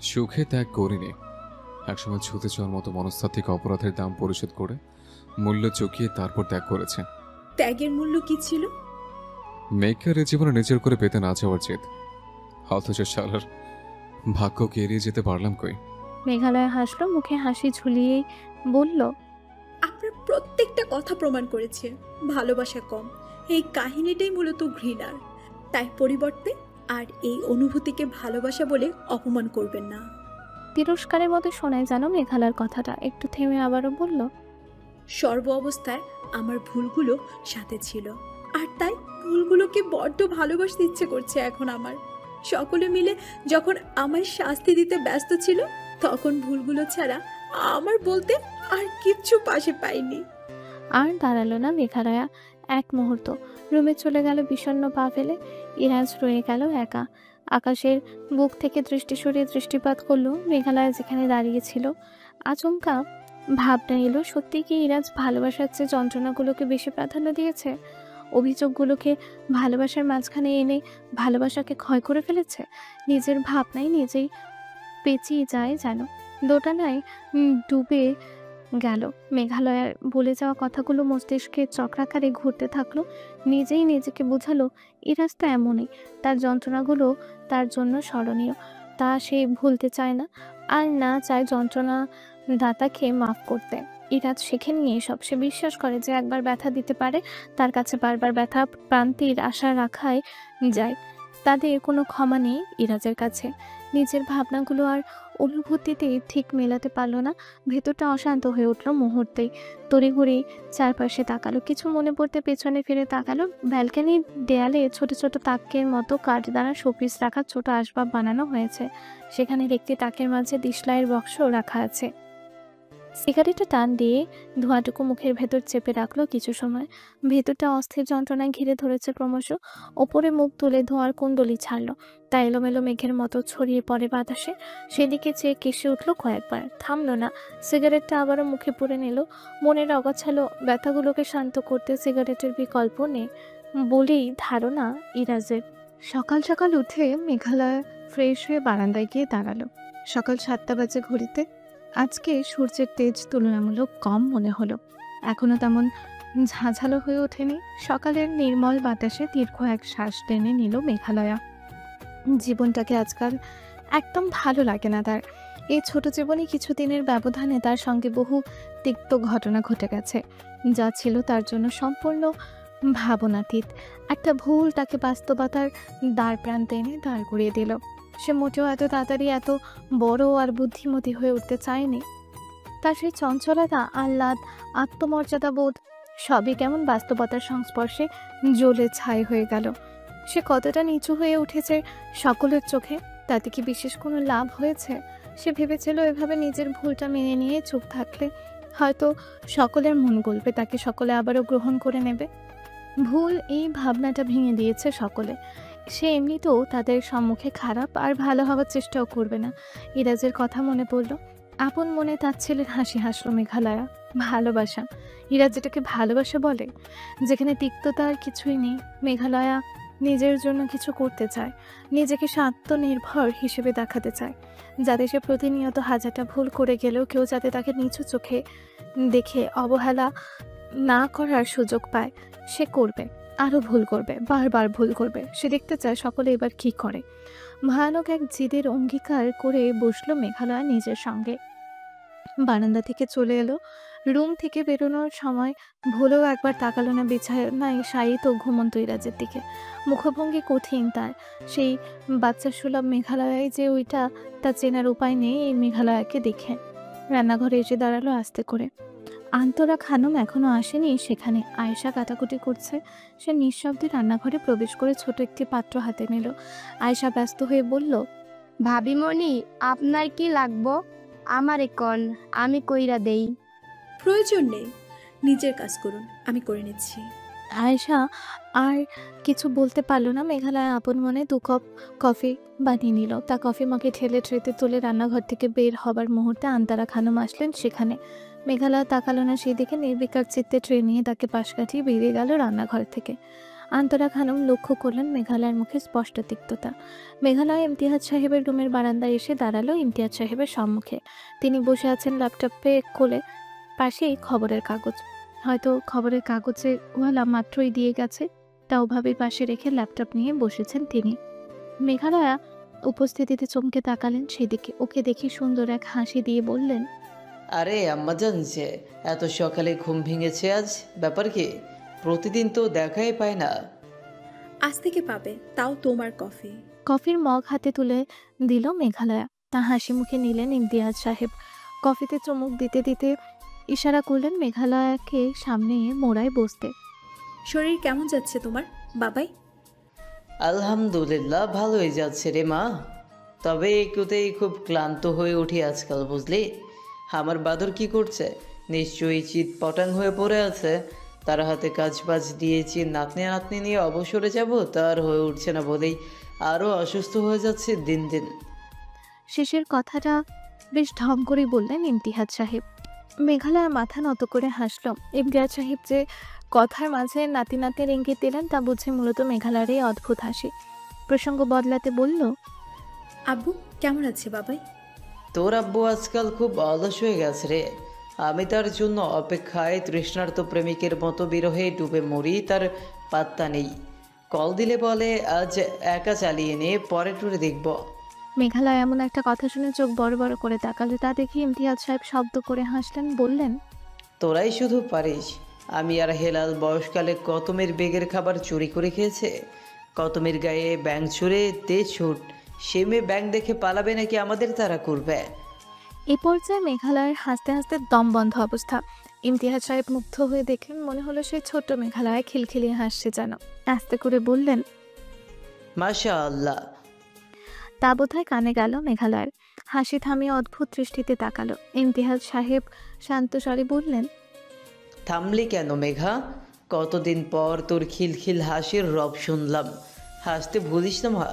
সুখে ত্যাগ করিনি, একসময় ছুতে চাওয়ার মতো মনস্তাত্ত্বিক অপরাধের দাম পরিশোধ করে মূল্য চুকিয়ে তারপর ত্যাগ করেছে। ত্যাগের মূল্য কি ছিল? মেঘকে জীবনে নিজের করে পেতে না চাওয়ার জেদ। অথচ শালার ভাগ্যকে এড়িয়ে যেতে পারলাম কই? মেঘালয় হাসলো, মুখে হাসি ঝুলিয়েই বলল, আপনার প্রত্যেকটা কথা প্রমাণ করেছে ভালোবাসা কম। এই কাহিনীটাই মূলত ঘৃণার। তাই পরিবর্তে আর এই অনুভূতিকে ভালোবাসা বলে অপমান করবেন না। তিরস্কারের মতো শোনায় যেন মেঘালয়ের কথাটা। একটু থেমে আবারও বলল, সর্ব অবস্থায় আমার ভুলগুলো সাথে ছিল, আর তাই ভুলগুলোকে বড্ড ভালোবাসতে ইচ্ছে করছে এখন আমার। সকলে মিলে যখন আমায় শাস্তি দিতে ব্যস্ত ছিল, তখন ভুলগুলো ছাড়া আমার বলতে আর কিচ্ছু পাশে পাইনি। আর দাঁড়ালো না মেঘালয়া এক মুহূর্ত। রুমে চলে গেল বিষণ্ণ পা ফেলে। ইরাজ রয়ে গেল একা। আকাশের বুক থেকে দৃষ্টি সরিয়ে দৃষ্টিপাত করলো মেঘালয়া যেখানে দাঁড়িয়েছিল। আচমকা ভাবনা এলো, সত্যি কি ইরাজ ভালোবাসার চেয়ে যন্ত্রণাগুলোকে বেশি প্রাধান্য দিয়েছে? অভিযোগগুলোকে ভালোবাসার মাঝখানে এনে ভালোবাসাকে ক্ষয় করে ফেলেছে? নিজের ভাবনায় নিজেই পেঁচিয়ে যায় যেন, দোটানায় ডুবে গেল। মেঘালয়ার বলে যাওয়া কথাগুলো মস্তিষ্কে চক্রাকারে ঘুরতে থাকলো। নিজেই নিজেকে বোঝালো, ইরাজ তো এমনই, তার যন্ত্রণাগুলো তার জন্য স্মরণীয়, তা সে ভুলতে চায় না, আর না চায় যন্ত্রণা দাতাকে মাফ করতে। ইরাজ শেখে নিয়ে এসব। সে বিশ্বাস করে যে একবার ব্যথা দিতে পারে, তার কাছে বারবার ব্যথা প্রান্তির আশা রাখাই যায়। তাদের কোনো ক্ষমা নেই ইরাজের কাছে। নিজের ভাবনাগুলো আর অনুভূতিতে ঠিক মেলাতে পারল না। ভেতরটা অশান্ত হয়ে উঠল মুহূর্তেই। তড়িঘড়ি চারপাশে তাকালো, কিছু মনে পড়তে পেছনে ফিরে তাকালো। ব্যালকনির দেয়ালে ছোট ছোট তাকের মতো কাঠ দ্বারা শোপিস রাখা ছোট আসবাব বানানো হয়েছে। সেখানে একটি তাকের মাঝে দিশলাইয়ের বক্স রাখা আছে। সিগারেটটা টান দিয়ে ধোঁয়াটুকু মুখের ভেতর চেপে রাখলো কিছু সময়। ভেতরটা অস্থির যন্ত্রণায় ঘিরে ধরেছে ক্রমশ। ওপরে মুখ তুলে ধোঁয়ার কুণ্ডলি ছাড়লো, তা এলোমেলো মেঘের মতো ছড়িয়ে পড়ে বাতাসে। সেদিকে চেয়ে কেসে উঠল কয়েকবার, থামলো না। সিগারেটটা আবারও মুখে পুরে নিল। মনের অগোছালো ব্যথাগুলোকে শান্ত করতে সিগারেটের বিকল্প নেই বলেই ধারণা ইরাজের। সকাল সকাল উঠে মেঘালয় ফ্রেশ হয়ে বারান্দায় গিয়ে দাঁড়ালো। সকাল 7টা বাজে ঘড়িতে। আজকে সূর্যের তেজ তুলনামূলক কম মনে হলো, এখনো তেমন ঝাঁঝালো হয়ে ওঠেনি। সকালের নির্মল বাতাসে দীর্ঘ এক শ্বাস টেনে নিল মেঘালয়া। জীবনটাকে আজকাল একদম ভালো লাগে না তার। এই ছোট জীবনে কিছুদিনের ব্যবধানে তার সঙ্গে বহু তিক্ত ঘটনা ঘটে গেছে, যা ছিল তার জন্য সম্পূর্ণ ভাবনাতীত। একটা ভুল তাকে বাস্তবতার দ্বার প্রান্তে এনে দাঁড় করিয়ে দিল। সে মোটেও এত তাড়াতাড়ি এত বড় আর বুদ্ধিমতী হয়ে উঠতে চায়নি। তার সেই চঞ্চলতা, আহ্লাদ, আত্মমর্যাদা বোধ সবই কেমন বাস্তবতার সংস্পর্শে জ্বলে ছাই হয়ে গেল। সে কতটা নিচু হয়ে উঠেছে সকলের চোখে, তাতে কি বিশেষ কোনো লাভ হয়েছে? সে ভেবেছিল এভাবে নিজের ভুলটা মেনে নিয়ে চুপ থাকলে হয়তো সকলের মন গলবে, তাকে সকলে আবারও গ্রহণ করে নেবে। ভুল এই ভাবনাটা ভেঙে দিয়েছে সকলে। সে এমনিতেও তাদের সম্মুখে খারাপ আর ভালো হওয়ার চেষ্টাও করবে না। ইরাজের কথা মনে পড়ল। আপন মনে তার ছেলের হাসি হাসল মেঘালয়া। ভালোবাসা, ইরাজ যেটাকে ভালোবাসা বলে, যেখানে তিক্ততা আর কিছুই নেই। মেঘালয়া নিজের জন্য কিছু করতে চায়, নিজেকে সে আত্মনির্ভর হিসেবে দেখাতে চায়, যাতে সে প্রতিনিয়ত হাজারটা ভুল করে গেলেও কেউ যাতে তাকে নিচু চোখে দেখে অবহেলা না করার সুযোগ পায়। সে করবে, আরও ভুল করবে, বারবার ভুল করবে। সে দেখতে চায় সকলে এবার কি করে। ভয়ানক এক জিদের অঙ্গীকার করে বসলো মেঘালয়া নিজের সঙ্গে। বারান্দা থেকে চলে এলো। রুম থেকে বেরোনোর সময় ভুলেও একবার তাকালো না বিছানায় শায়িত ঘুমন্ত ইরাজের দিকে। মুখভঙ্গি কঠিন তার। সেই বাচ্চা সুলভ মেঘালয়ায় যে ওইটা, তা চেনার উপায় নেই এই মেঘালয়াকে দেখে। রান্নাঘরে এসে দাঁড়ালো আস্তে করে। আন্তরা খানম এখনো আসেনি সেখানে। আয়েশা কাটাকুটি করছে। সে নিঃশব্দে রান্নাঘরে প্রবেশ করে ছোট একটি পাত্র হাতে নিল। আয়েশা ব্যস্ত হয়ে বলল, ভাবিমণি, আপনার কি লাগবো? আমারে কন, আমি কইরা দেই। প্রয়োজন নেই, নিজের কাজ করুন, আমি করে নিচ্ছি। আয়েশা আর কিছু বলতে পারল না। মেঘালয় আপন মনে 2 কাপ কফি বানিয়ে নিল। তা কফি মগে ঠেলে ট্রেতে তুলে রান্নাঘর থেকে বের হবার মুহূর্তে আন্তারা খানম আসলেন সেখানে। মেঘালয় তাকালো না সেই দিকে। নির্বিকার চিত্তে ট্রে নিয়ে তাকে পাশ কাটিয়ে বেরিয়ে গেল রান্নাঘর থেকে। আন্তরা খানম লক্ষ্য করলেন মেঘালয়ের মুখে স্পষ্ট তিক্ততা। মেঘালয় ইমতিয়াজ সাহেবের রুমের বারান্দায় এসে দাঁড়ালো ইমতিয়াজ সাহেবের সম্মুখে। তিনি বসে আছেন ল্যাপটপে কোলে, পাশেই খবরের কাগজ। হয়তো খবরের কাগজে ওয়ালা মাত্রই দিয়ে গেছে, তা ওভাবে পাশে রেখে ল্যাপটপ নিয়ে বসেছেন তিনি। মেঘালয়া উপস্থিতিতে চমকে তাকালেন সেদিকে। ওকে দেখে সুন্দর এক হাসি দিয়ে বললেন, আরে আম্মাজান, যে এত সকালে ঘুম ভেঙেছে আজ, ব্যাপার কি? প্রতিদিন তো দেখাই পায় না। আজ থেকে পাবে, তাও তোমার কফি। কফির মগ হাতে তুলে দিল মেঘালয়া। তা হাসি মুখে নিলেন ইমতিয়াজ সাহেব। কফিতে চুমুক দিতে দিতে ইশারা করলেন মেঘালয়াকে সামনে মোড়ায় বসতে। শরীর কেমন যাচ্ছে তোমার বাবাই? আলহামদুলিল্লাহ, ভালোই যাচ্ছে রে মা। তবে একটুতেই খুব ক্লান্ত হয়ে উঠি আজকাল, বুঝলি? আমার বাদর কি করছে? নিশ্চয়ই চিৎ পটাং হয়ে পড়ে আছে। তার হাতে কাজ বাজ দিয়েছি, নাতনি নাতনি নিয়ে অবসরে যাব, তার হয়ে উঠছে না বলেই আরও অসুস্থ হয়ে যাচ্ছে দিন দিন। শেষের কথাটা বেশ ঢং করে বললেন ইমতিয়াজ সাহেব। মেঘালয়া মাথা নত করে হাসল। ইমতিয়াজ সাহেব যে কথার মাঝে নাতি নাতনির ইঙ্গিত দিলেন তা বুঝে মূলত মেঘালয়ের এই অদ্ভুত হাসি। প্রসঙ্গ বদলাতে বলল, আব্বু কেমন আছে বাবাই? তোর আব্বু আজকাল খুব অলস হয়ে গেছে রে। আমি তার জন্য অপেক্ষায় তৃষ্ণার্ত প্রেমিকের মতো বিরহে ডুবে মরি, তার পাত্তা নেই। কল দিলে বলে আজ একা চালিয়ে নিয়ে পরে টুরে দেখব। মেঘালয় এমন একটা কথা শুনে চোখ বড় বড় করে তাকালো। তা দেখে ইমতিয়াজ সাহেব শব্দ করে হাসলেন, বললেন, তোরাই শুধু পারিস। আমি আর হেলাল বয়সকালে কতমের বেগের খাবার চুরি করে খেয়েছে। কতমের গায়ে ব্যাং ছুঁড়ে দে ছুট, সে মেয়ে ব্যাং দেখে পালাবে নাকি আমাদের তারা করবে। এ পর্যায়ে মেঘালয়ের হাসতে হাসতে দম বন্ধ অবস্থা। ইমতিয়াজ সাহেব মুগ্ধ হয়ে দেখলেন মনে হলো সেই ছোট্ট মেঘালয় খিলখিলিয়ে হাসছে যেন। আস্তে করে বললেন, মাশা আল্লাহ। তা বোধহয় কানে গেল মেঘালয়ের। হাসি থামিয়ে অদ্ভুত দৃষ্টিতে তাকালো। ইমতিয়াজ সাহেব শান্ত স্বরে বললেন, থামলি কেন মেঘা? কতদিন পর তোর খিলখিল হাসির রব শুনলাম। হাসতে ভুলিস না মা।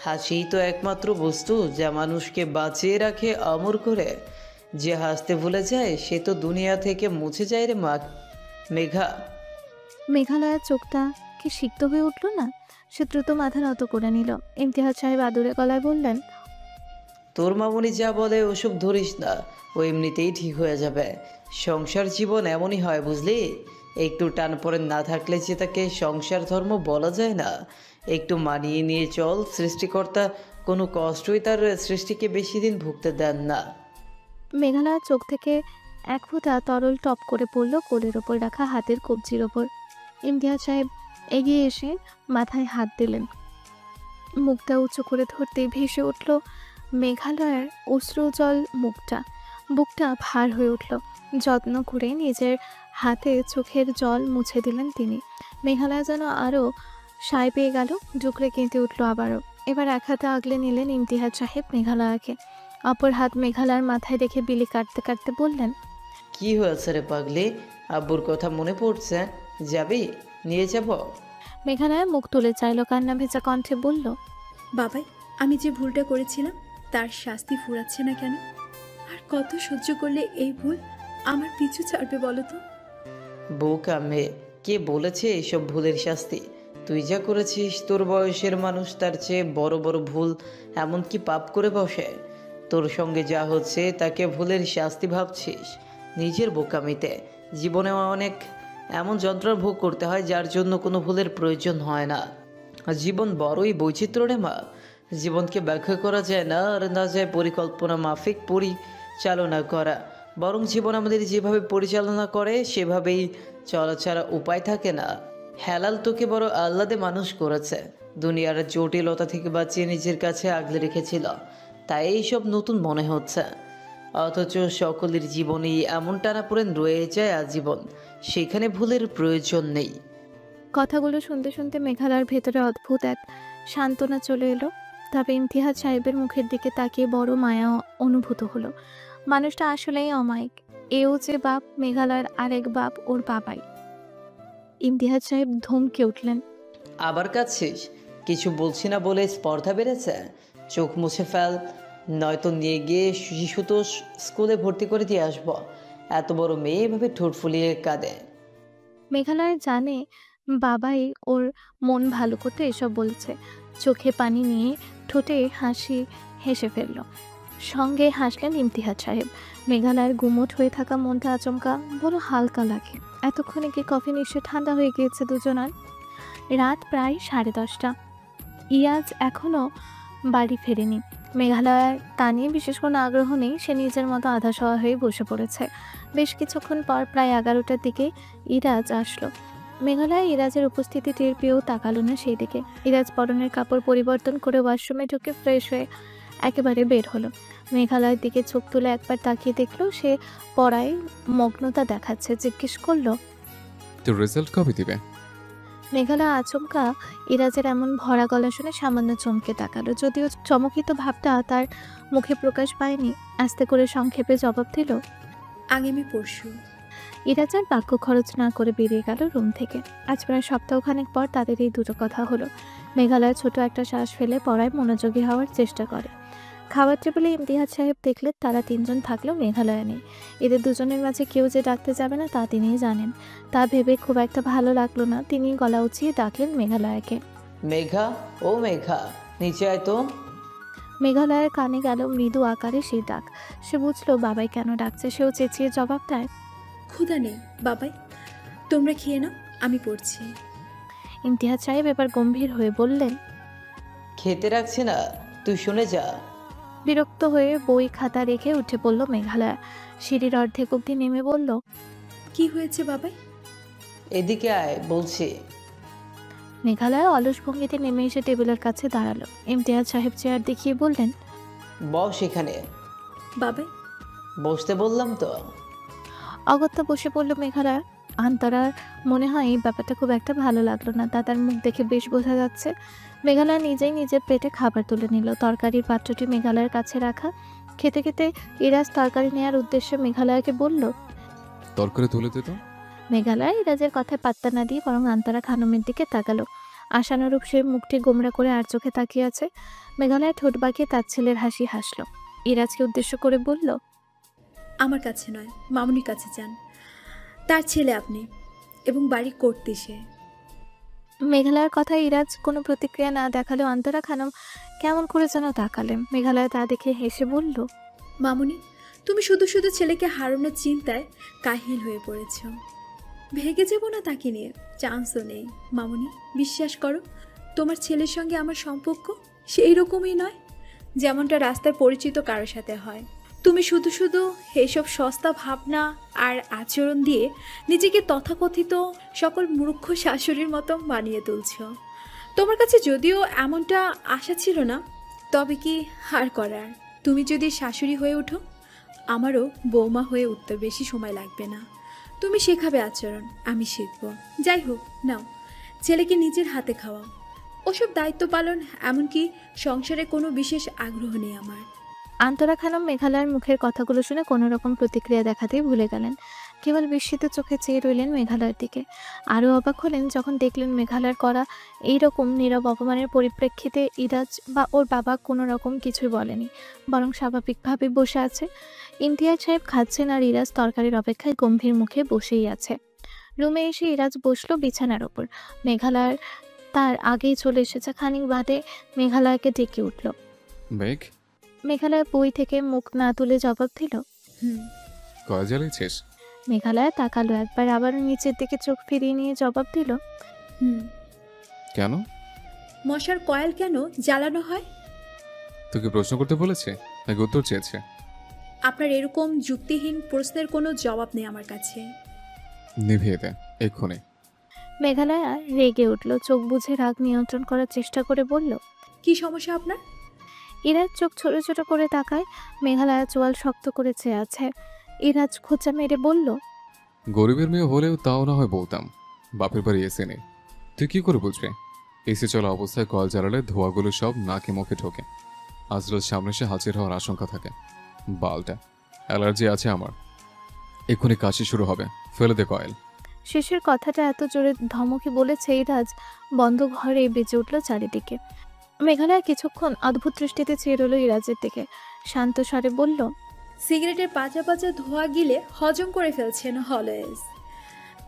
হাসিই তো একমাত্র বস্তু যা মানুষকে বাঁচিয়ে রাখে, অমর করে। যে হাসতে ভুলে যায় সে তো দুনিয়া থেকে মুছে যায় রে মা। মেঘা, মেঘালয়ের চোখটা কি সিক্ত হয়ে উঠল না? সে দ্রুত মাথা নত করে নিল। ইমতিয়াজ সাহেব আদুরে গলায় বললেন, তোর মামুনি যা বলে ওসব ধরিস না, ও এমনিতেই ঠিক হয়ে যাবে। সংসার জীবন এমনই হয় বুঝলি। একটু টান পড়ে না থাকলে যে তাকে সংসার ধর্ম বলা যায় না। একটু মানিয়ে নিয়ে চল, সৃষ্টিকর্তা কোনো কষ্টই তার সৃষ্টিকে বেশি দিন ভুগতে দেন না। মেঘালয়ের চোখ থেকে এক ফোঁটা তরল টপ করে পড়ল কোলের ওপর রাখা হাতের কবজির ওপর। ইমতিয়াজ সাহেব এগিয়ে এসে মাথায় হাত দিলেন। মুখটা উঁচু করে ধরতেই ভেসে উঠল মেঘালয়ের অশ্রুজল মুখটা। বুকটা ভার হয়ে উঠল। যত্ন করে নিজের হাতে চোখের জল মুছে দিলেন তিনি। মেঘালয় যেন আরও সায় পেয়ে গেল, ডুকরে কেঁদে উঠল আবারও। এবার এক হাতে আগলে নিলেন ইমতিয়াজ সাহেব মেঘালয়কে। অপর হাত মেঘালয়ের মাথায় রেখে বিলি কাটতে কাটতে বললেন, কি হয়েছে রে পাগলি? আব্বুর কথা মনে পড়ছে? যাবি? নিয়ে যাব? মেঘালয় মুখ তুলে চাইল, কান্না ভেজা কণ্ঠে বলল, বাবাই, আমি যে ভুলটা করেছিলাম তার শাস্তি ফুরাচ্ছে না কেন? আর কত সহ্য করলে এই ভুল আমার পিছু ছাড়বে বলো তো? বোকা মেয়ে, কে বলেছে এসব ভুলের শাস্তি? তুই যা করেছিস, তোর বয়সের মানুষ তার চেয়ে বড় বড় ভুল এমনকি পাপ করে বসে। তোর সঙ্গে যা হচ্ছে তাকে ভুলের শাস্তি ভাবছিস নিজের বোকামিতে। জীবনে অনেক এমন যন্ত্রণা ভোগ করতে হয় যার জন্য কোনো ভুলের প্রয়োজন হয় না। জীবন বড়ই বৈচিত্র্য রে মা। জীবনকে ব্যাখ্যা করা যায় না, আর না যায় পরিকল্পনা মাফিক পরিচালনা করা। বরং জীবন আমাদের যেভাবে পরিচালনা করে সেভাবেই চলা ছাড়া উপায় থাকে না। হেলাল তোকে বড় আহ্লাদে মানুষ করেছে, দুনিয়ার জটিলতা থেকে বাঁচিয়ে নিজের কাছে আগলে রেখেছিল, তাই এইসব নতুন মনে হচ্ছে। অথচ সকলের জীবনেই এমন টানাপোড়েন রয়ে যায় আজীবন, সেখানে ভুলের প্রয়োজন নেই। কথাগুলো শুনতে শুনতে মেঘালয়ের ভেতরে অদ্ভুত এক সান্ত্বনা চলে এলো। তবে ইমতিয়াজ সাহেবের মুখের দিকে তাকিয়ে বড় মায়া অনুভূত হলো। মানুষটা আসলেই অমায়িক। এও যে বাপ, মেঘালয়ের আরেক বাপ ওর বাবাই। ইমতিয়াজ সাহেব ধমকে উঠলেন, আবার কাঁদছিস? কিছু বলছি না বলে স্পর্ধা বেড়েছে? চোখ মুছে ফেল, নয়তো নিয়ে গিয়ে শিশু তো স্কুলে ভর্তি করে দিয়ে আসবো। এত বড় মেয়ে এভাবে ঠোঁট ফুলিয়ে কাঁদে? মেঘালয় জানে বাবাই ওর মন ভালো করতে এসব বলছে। চোখে পানি নিয়ে ঠোঁটে হাসি হেসে ফেলল। সঙ্গে হাসলেন ইমতিয়াজ সাহেব। মেঘালয়ের গুমোট হয়ে থাকা মনটা আচমকা বড় হালকা লাগে। এতক্ষণে কি কফি নিশ্চয় ঠান্ডা হয়ে গিয়েছে দুজনার। রাত প্রায় 10:30। ইয়াজ এখনও বাড়ি ফেরেনি। মেঘালয়ের তা নিয়ে বিশেষ কোনো আগ্রহ নেই। সে নিজের মতো আধা শোয়া হয়ে বসে পড়েছে। বেশ কিছুক্ষণ পর প্রায় 11টার দিকে ইরাজ আসলো। মেঘালয় ইরাজের উপস্থিতি টের পেয়েও তাকালো না সেই দিকে। ইরাজ পরনের কাপড় পরিবর্তন করে ওয়াশরুমে ঢুকে ফ্রেশ হয়ে একেবারে বের হলো। মেঘালয়ের দিকে চোখ তুলে একবার তাকিয়ে দেখলো সে পড়ায় মগ্নতা দেখাচ্ছে। জিজ্ঞেস করলো, তো রেজাল্ট কবে দিবে? মেঘালয় আচমকা ইরাজের এমন ভরা গলা শুনে সামান্য চমকে তাকালো। যদিও চমকিত ভাবটা তার মুখে প্রকাশ পায়নি। আস্তে করে সংক্ষেপে জবাব দিল, আগামী পরশু। ইরাজ আর বাক্য খরচ না করে বেরিয়ে গেল রুম থেকে। আজ প্রায় সপ্তাহখানেক পর তাদের এই দুটো কথা হলো। মেঘালয় ছোট একটা শ্বাস ফেলে পড়ায় মনোযোগী হওয়ার চেষ্টা করে। খাবার টেবিলে ইমতিয়াজ সাহেব দেখলেন তারা তিনজন থাকলেও মেঘালয় নেই। এদের দুজনের মাঝে কেউ যে ডাকতে যাবে না তা তিনিই জানেন। তা ভেবে খুব একটা ভালো লাগলো না। তিনি গলা উঁচিয়ে ডাকলেন মেঘালয়কে। মেঘা, ও মেঘা, নিচে আয় তো। মেঘালয়ের কানে গেল মৃদু আকারে সেই ডাক। সে বুঝলো বাবাই কেন ডাকছে। সেও চেঁচিয়ে জবাব দেয়, ক্ষুধা নেই বাবাই, তোমরা খেয়ে নাও, আমি পড়ছি। ইমতিয়াজ সাহেব এবার গম্ভীর হয়ে বললেন, খেতে রাখছি না, তুই শুনে যা। বিরক্ত হয়ে বই খাতা রেখে উঠে পড়ল মেঘালয়। সিঁড়ির অর্ধেক অব্দি নেমে বলল, কি হয়েছে বাবাই? এদিকে আয় বলছি। মেঘালয় অলস ভঙ্গিতে নেমে এসে টেবিলের কাছে দাঁড়ালো। ইমতিয়াজ সাহেব চেয়ার দেখিয়ে বললেন, বস এখানে। বাবাই, বসতে বললাম তো। অগত্যা বসে পড়ল মেঘালয়। আন্তরার মনে হয় এই ব্যাপারটা খুব একটা ভালো লাগলো না। দাদার মুখ দেখে বেশ বোঝা যাচ্ছে। মেঘালয় নিজেই নিজের প্লেটে খাবার তুলে নিল। তরকারির পাত্রটি মেঘালয়ের কাছে রাখা। খেতে খেতে ইরাজ তরকারি নেওয়ার উদ্দেশ্যে মেঘালয়কে বলল। তরকারি তুলে দে তো। মেঘালয় ইরাজের কথায় পাত্তা না দিয়ে বরং আন্তরা খানমের দিকে তাকালো। আশানুরূপ সে মুখটি গোমড়া করে আর চোখে তাকিয়ে আছে। মেঘালয় ঠোঁট বাঁকিয়ে তার ছেলের হাসি হাসলো। ইরাজকে উদ্দেশ্য করে বলল, আমার কাছে নয়, মামুনির কাছে যান। তার ছেলে আপনি, এবং বাড়ি করতে সে। মেঘালয়ের কথায় ইরাজ কোনো প্রতিক্রিয়া না দেখালেও আন্তরা খানম কেমন করে যেন তাকালেন। মেঘালয় তা দেখে হেসে বলল, মামুনি, তুমি শুধু শুধু ছেলেকে হারানোর চিন্তায় কাহিল হয়ে পড়েছ। ভেগে যাব না তাকে নিয়ে, চান্সও নেই। মামুনি, বিশ্বাস করো, তোমার ছেলের সঙ্গে আমার সম্পর্ক সেই রকমই নয় যেমনটা রাস্তায় পরিচিত কারোর সাথে হয়। তুমি শুধু শুধু এইসব সস্তা ভাবনা আর আচরণ দিয়ে নিজেকে তথাকথিত সকল মূর্খ শাশুড়ির মতো বানিয়ে তুলছ। তোমার কাছে যদিও এমনটা আশা ছিল না, তবে কি আর করার। তুমি যদি শাশুড়ি হয়ে ওঠো, আমারও বৌমা হয়ে উঠতে বেশি সময় লাগবে না। তুমি শেখাবে আচরণ, আমি শিখব। যাই হোক, নাও, ছেলেকে নিজের হাতে খাওয়াও। ওসব দায়িত্ব পালন, এমনকি সংসারে কোনো বিশেষ আগ্রহ নেই আমার। আন্তরা খানম মেঘালয়ের মুখের কথাগুলো শুনে কোনো রকম প্রতিক্রিয়া দেখাতেই ভুলে গেলেন। কেবল বিস্মিত চোখে চেয়ে রইলেন মেঘালয়ের দিকে। আরও অবাক হলেন যখন দেখলেন মেঘালয়ের করা এইরকম নীরব অপমানের পরিপ্রেক্ষিতে ইরাজ বা ওর বাবা কোনো রকম কিছুই বলেনি, বরং স্বাভাবিকভাবে বসে আছে। ইমতিয়াজ সাহেব খাচ্ছেন আর ইরাজ তরকারির অপেক্ষায় গম্ভীর মুখে বসেই আছে। রুমে এসে ইরাজ বসলো বিছানার ওপর। মেঘালয় তার আগেই চলে এসেছে। খানিক বাদে মেঘালয়কে ডেকে উঠল। মেঘ, মেঘালয় বই থেকে মুখ না তুলে জবাব দিল, হুম। কয় জ্বালিয়েছিস? মেঘালয় তাকালো একবার, আবার নিচের দিকে চোখ ফিরিয়ে নিয়ে জবাব দিল, হুম। কেন? মশার কয়েল কেন জ্বালানো হয়? তোকে প্রশ্ন করতে বলেছে নাকি উত্তর চেয়েছে? আপনার এরকম যুক্তিহীন প্রশ্নের কোনো জবাব নেই আমার কাছে। নিভিয়ে দে এক্ষুনি। মেঘালয় আর রেগে উঠল। চোখ বুঝে রাগ নিয়ন্ত্রণ করার চেষ্টা করে বলল, কি সমস্যা আপনার? ইরাজ চোখ ছোট ছোট করে তাকায়। মেঘালয় চোয়াল শক্ত করে চেয়ে আছে। ইরাজ খোঁচা মেরে বলল, গরিবের মেয়ে হলেও তাও না হয় বলতাম, বাপের বাড়ি এসে নেই, তুই কি করে বুঝবি? এসে চলা অবস্থায় কল জ্বালালে ধোঁয়াগুলো সব নাকে মুখে ঢোকে। আজরাল সামনে এসে হাজির হওয়ার আশঙ্কা থাকে। বালটা, অ্যালার্জি আছে আমার, এক্ষুনি কাশি শুরু হবে, ফেলে দে কয়েল। শেষের কথাটা এত জোরে ধমকে বলেছে ইরাজ বন্ধ ঘরে বেজে উঠল চারিদিকে। মেঘালয় কিছুক্ষণ অদ্ভুত দৃষ্টিতে চেয়ে রইল ইরাজের দিকে। শান্ত স্বরে বলল, সিগারেটের পাচা পাচা ধোঁয়া গিলে হজম করে ফেলছেন অলওয়েজ।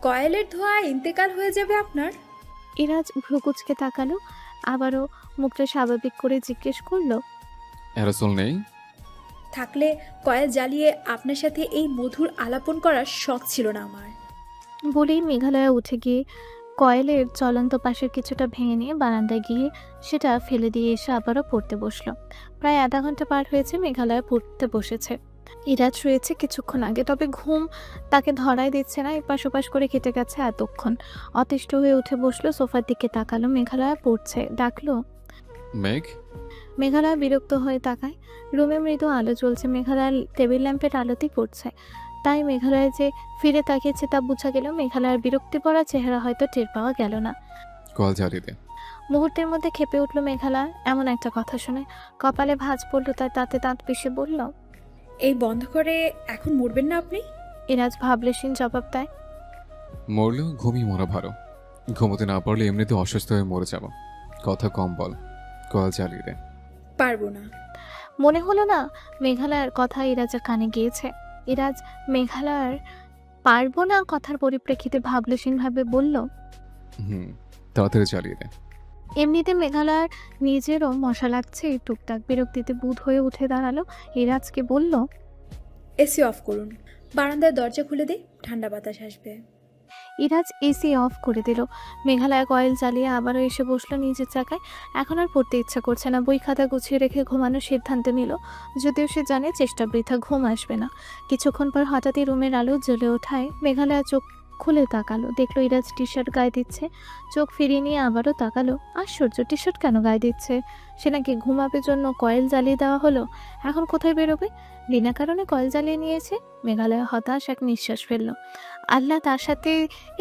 কয়েলের ধোঁয়া ইন্তেকাল হয়ে যাবে আপনার। ইরাজ ভ্রুকুচকে তাকালো, আবারও মুখটা স্বাভাবিক করে জিজ্ঞেস করলো, অ্যারোসল নেই? থাকলে কয়েল জ্বালিয়ে আপনার সাথে এই মধুর আলাপন করার শখ ছিল না আমার। বলেই মেঘালয় উঠে গিয়ে কয়েলের চলন্ত পাশের কিছুটা ভেঙে নিয়ে বারান্দায় গিয়ে সেটা ফেলে দিয়ে এসে আবারও পড়তে বসলো। প্রায় আধা ঘন্টা পার হয়েছে মেঘালয় পড়তে বসেছে। ইরাজ শুয়েছে কিছুক্ষণ আগে, তবে ঘুম তাকে ধরাই দিচ্ছে না। এপাশ ওপাশ করে কেটে গেছে এতক্ষণ। অতিষ্ঠ হয়ে উঠে বসলো, সোফার দিকে তাকালো। মেঘালয় পড়ছে, ডাকলো। মেঘ। মেঘালয় বিরক্ত হয়ে তাকায়। রুমে মৃদু আলো জ্বলছে। মেঘালয় টেবিল ল্যাম্পের আলোতেই পড়ছে। তাই মেঘালয় যে ফিরে তাকিয়েছে তা বোঝা গেল। মেঘালয়ের বিরক্তি পড়া চেহারা হয়তো টের পাওয়া গেল না। কল জ্বালিয়ে দে। মুহূর্তের মধ্যে ক্ষেপে উঠল মেঘালয় এমন একটা কথা শুনে। কপালে ভাঁজ পড়ল তার, তাতে দাঁত পিষে বলল, এই বন্ধ করে এখন মরবেন না আপনি? ইরাজ ভাবলেশীন জবাব দেয়, মরলেও ঘুমিয়ে মরা ভালো, ঘুমোতে না পারলে এমনিতে অসুস্থ হয়ে মরে যাব। কথা কম বল, কল জ্বালিয়ে দে। পারবো না। মনে হলো না মেঘালয়ের কথা ইরাজের কানে গিয়েছে। ইরাজ মেঘালয়ের পারবো না কথার পরিপ্রেক্ষিতে ভাবলেশীনভাবে বলল, তাড়াতাড়ি জ্বালিয়ে দে। এমনিতে মেঘালয়ের নিজেরও মশা লাগছে। টুকটাক বিরক্তিতে বুঁদ হয়ে উঠে দাঁড়ালো। ইরাজকে বলল, এসি অফ করুন, বারান্দার দরজা খুলে দে, ঠান্ডা বাতাস আসবে। ইরাজ এসি অফ করে দিল। মেঘালয় কয়েল জ্বালিয়ে আবারও এসে বসলো নিজের জায়গায়। এখন আর পড়তে ইচ্ছা করছে না। বই খাতা গুছিয়ে রেখে ঘুমানোর সিদ্ধান্ত নিল, যদিও সে জানে চেষ্টা বৃথা, ঘুম আসবে না। কিছুক্ষণ পর হঠাৎই রুমের আলো জ্বলে ওঠায় মেঘালয় চোখ খুলে তাকালো। দেখলো ইরাজ টি শার্ট গায়ে দিচ্ছে। চোখ ফিরিয়ে নিয়ে আবারও তাকালো। আশ্চর্য, টি শার্ট কেন গায়ে দিচ্ছে? সে নাকি ঘুমাবে জন্য কয়েল জ্বালিয়ে দেওয়া হলো। এখন কোথায় বেরোবে? বিনা কারণে কয়েল জ্বালিয়ে নিয়েছে। মেঘালয় হতাশ এক নিঃশ্বাস ফেলল। আল্লাহ তার সাথে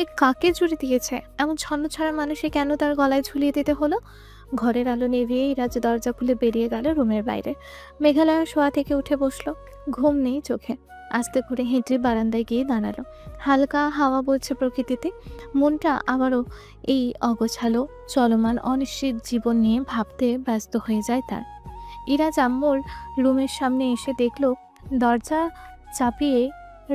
এ কাকে জুড়ে দিয়েছে? এমন ছন্নছাড়া মানুষে কেন তার গলায় ঝুলিয়ে দিতে হলো? ঘরের আলো নিভিয়ে ইরাজ দরজা খুলে বেরিয়ে গেল রুমের বাইরে। মেঘালয় শোয়া থেকে উঠে বসলো, ঘুম নেই চোখে। আস্তে করে হেঁটে বারান্দায় গিয়ে দাঁড়ালো। হালকা হাওয়া বইছে প্রকৃতিতে। মনটা আবারও এই অগোছালো চলমান অনিশ্চিত জীবন নিয়ে ভাবতে ব্যস্ত হয়ে যায় তার। ইরাজ আম্মুর রুমের সামনে এসে দেখলো দরজা চাপিয়ে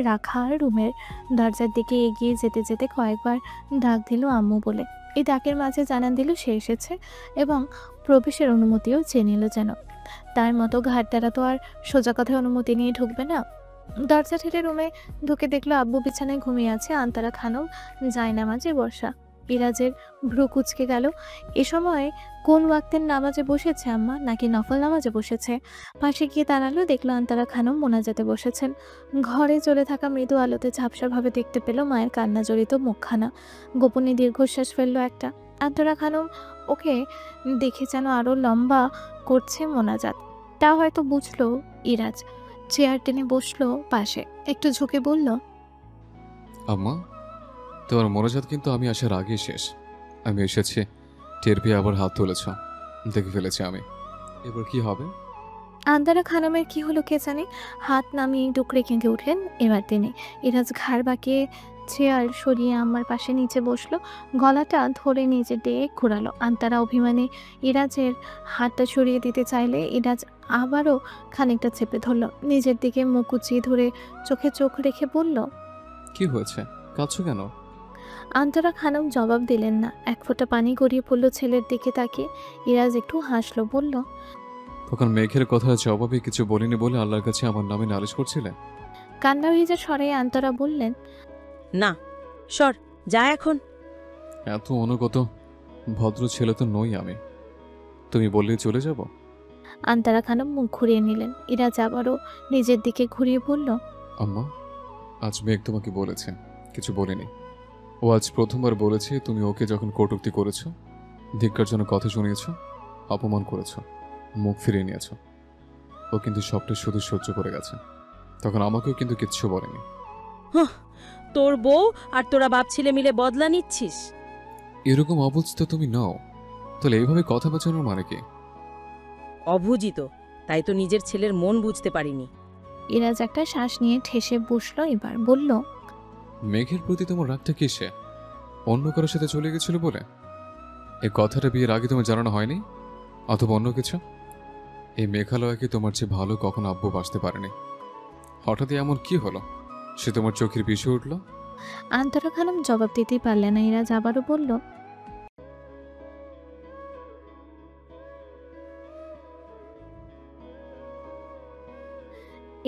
রাখা। রুমের দরজার দিকে এগিয়ে যেতে যেতে কয়েকবার ডাক দিল আম্মু বলে। এই ডাকের মাঝে জানান দিল সে এসেছে এবং প্রবেশের অনুমতিও চেয়ে নিল যেন। তার মতো ঘাটতারা তো আর সোজা কথায় অনুমতি নিয়ে ঢুকবে না। দরজা ঠেলে রুমে ঢুকে দেখলো আব্বু বিছানায় ঘুমিয়ে আছে, আন্তারা খানম জায়নামাজে বসা। ইরাজের ভ্রু কুচকে গেল। এ সময় কোন ওয়াক্তের নামাজে বসেছে আম্মা, নাকি নফল নামাজে বসেছে? পাশে গিয়ে দাঁড়ালো, দেখলো আন্তারা খানম মোনাজাতে বসেছেন। ঘরে চলে থাকা মৃদু আলোতে ঝাপসাভাবে দেখতে পেল মায়ের কান্না জড়িত মুখখানা। গোপনে দীর্ঘশ্বাস ফেললো একটা। আন্তারা খানম ওকে দেখে যেন আরো লম্বা করছে মোনাজাত। তা হয়তো বুঝলো ইরাজ। চেয়ার টেনে বসলো পাশে, একটু ঝুঁকে বলল, আম্মা, তোমার মনোজাত কিন্তু আমি আসার আগেই শেষ। আমি এসেছি, টের পেয়ে আবার হাত তুলেছ, দেখে ফেলেছি আমি। এবার কি হবে? আন্দারা খানমের কি হলো কে জানে, হাত নামিয়ে ডুকরে কেঁদে উঠলেন এবার তিনি। ইরাজ ঘাড় বাঁকিয়ে চেয়ার সরিয়ে আম্মার পাশে নিচে বসলো, গলাটা ধরে নিজে ডেকে ঘোরালো। আন্তারা অভিমানে ইরাজের হাতটা সরিয়ে দিতে চাইলে ইরাজ আবারও খানিকটা চেপে ধরলো। নিজের দিকে মুখ উঁচিয়ে ধরে চোখে চোখ রেখে বলল, কি হয়েছে, কাঁদছো কেন? আন্তারা খানম জবাব দিলেন না। এক ফোঁটা পানি গড়িয়ে পড়লো ছেলের দিকে তাকিয়ে। ইরাজ একটু হাসলো, বলল, তখন মেঘের কথা জবাবে কিছু বলিনি বলে আল্লাহর কাছে আমার নামে নালিশ করছিলে? কান্না ভিজে স্বরে আন্তরা বললেন, না, সর, যা এখন। এত অনুগত ভদ্র ছেলে তো নই আমি, তুমি বললেই চলে যাব। আন্তারা খানম মুখ ঘুরিয়ে নিলেন। ইরাজ আবারও নিজের দিকে ঘুরিয়ে বলল, আম্মা, আজ মেঘ তোমাকে বলেছে, কিছু বলিনি। ও আজ প্রথমবার বলেছে তুমি ওকে যখন কটূক্তি করেছ, ধিক্কার জন্য কথা শুনিয়েছ, অপমান করেছ, মুখ ফিরিয়ে নিয়েছ, ও কিন্তু সবটা শুধু সহ্য করে গেছে। তখন আমাকেও কিন্তু কিচ্ছু বলেনি। তোর বউ আর তোরা বাপ ছেলে মিলে বদলা নিচ্ছিস। এরকম অবুঝ তো তুমি নাও, তাহলে এইভাবে কথা বাঁচানোর মানে কি? অবুঝিত, তাই তো নিজের ছেলের মন বুঝতে পারিনি। ইরাজ একটা শ্বাস নিয়ে ঠেসে বসলো। এবার বলল, মেঘের প্রতি তোমার রাগটা কিসে? অন্য কারোর সাথে চলে গেছিল বলে? এই কথাটা বিয়ের আগে তোমার জানানো হয়নি? অথবা অন্য কিছু? এই মেঘালয়কে তোমার চেয়ে ভালো কখনো আব্বু বাসতে পারেনি। হঠাৎই এমন কি হলো সে তোমার চোখের পিছু উঠল? আন্তরা খানম জবাব দিতেই পারলেন না। ইরাজ আবারও বলল,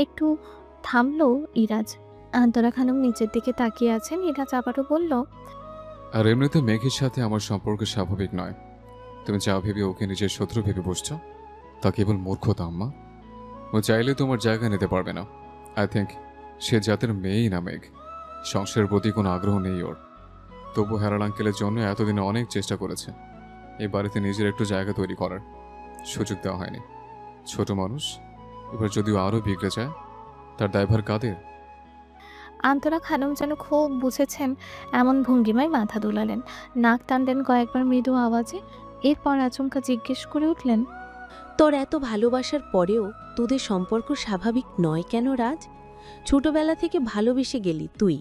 একটু থামলো ইরাজ। আন্তরা খানম নিচের দিকে তাকিয়ে আছেন। ইরাজ আবারও বলল, আর এমনিতে মেঘের সাথে আমার সম্পর্ক স্বাভাবিক নয়। তুমি যা ভেবে ওকে নিজের শত্রু ভেবে বসছ, তা কেবল মূর্খতা আম্মা। ও চাইলে তোমার জায়গা নিতে পারবে না। আই থিঙ্ক সে জাতের মেয়েই না মেঘ। সংসারের প্রতি কোনো আগ্রহ নেই ওর। তবু হেরাল আঙ্কেলের জন্য এতদিনে অনেক চেষ্টা করেছে এই বাড়িতে নিজের একটু জায়গা তৈরি করার। সুযোগ দেওয়া হয়নি। ছোট মানুষ, এবার যদিও আরও বিগড়ে যায়, তার দায়ভার কাদের? আন্তরা খানম যেন খুব বুঝেছেন এমন ভঙ্গিমায় মাথা দুলালেন, নাক টানলেন কয়েকবার মৃদু আওয়াজে। এরপর আচমকা জিজ্ঞেস করে উঠলেন, তোর এত ভালোবাসার পরেও তোদের সম্পর্ক স্বাভাবিক নয় কেন রাজ? ছোটবেলা থেকে ভালোবেসে গেলি তুই,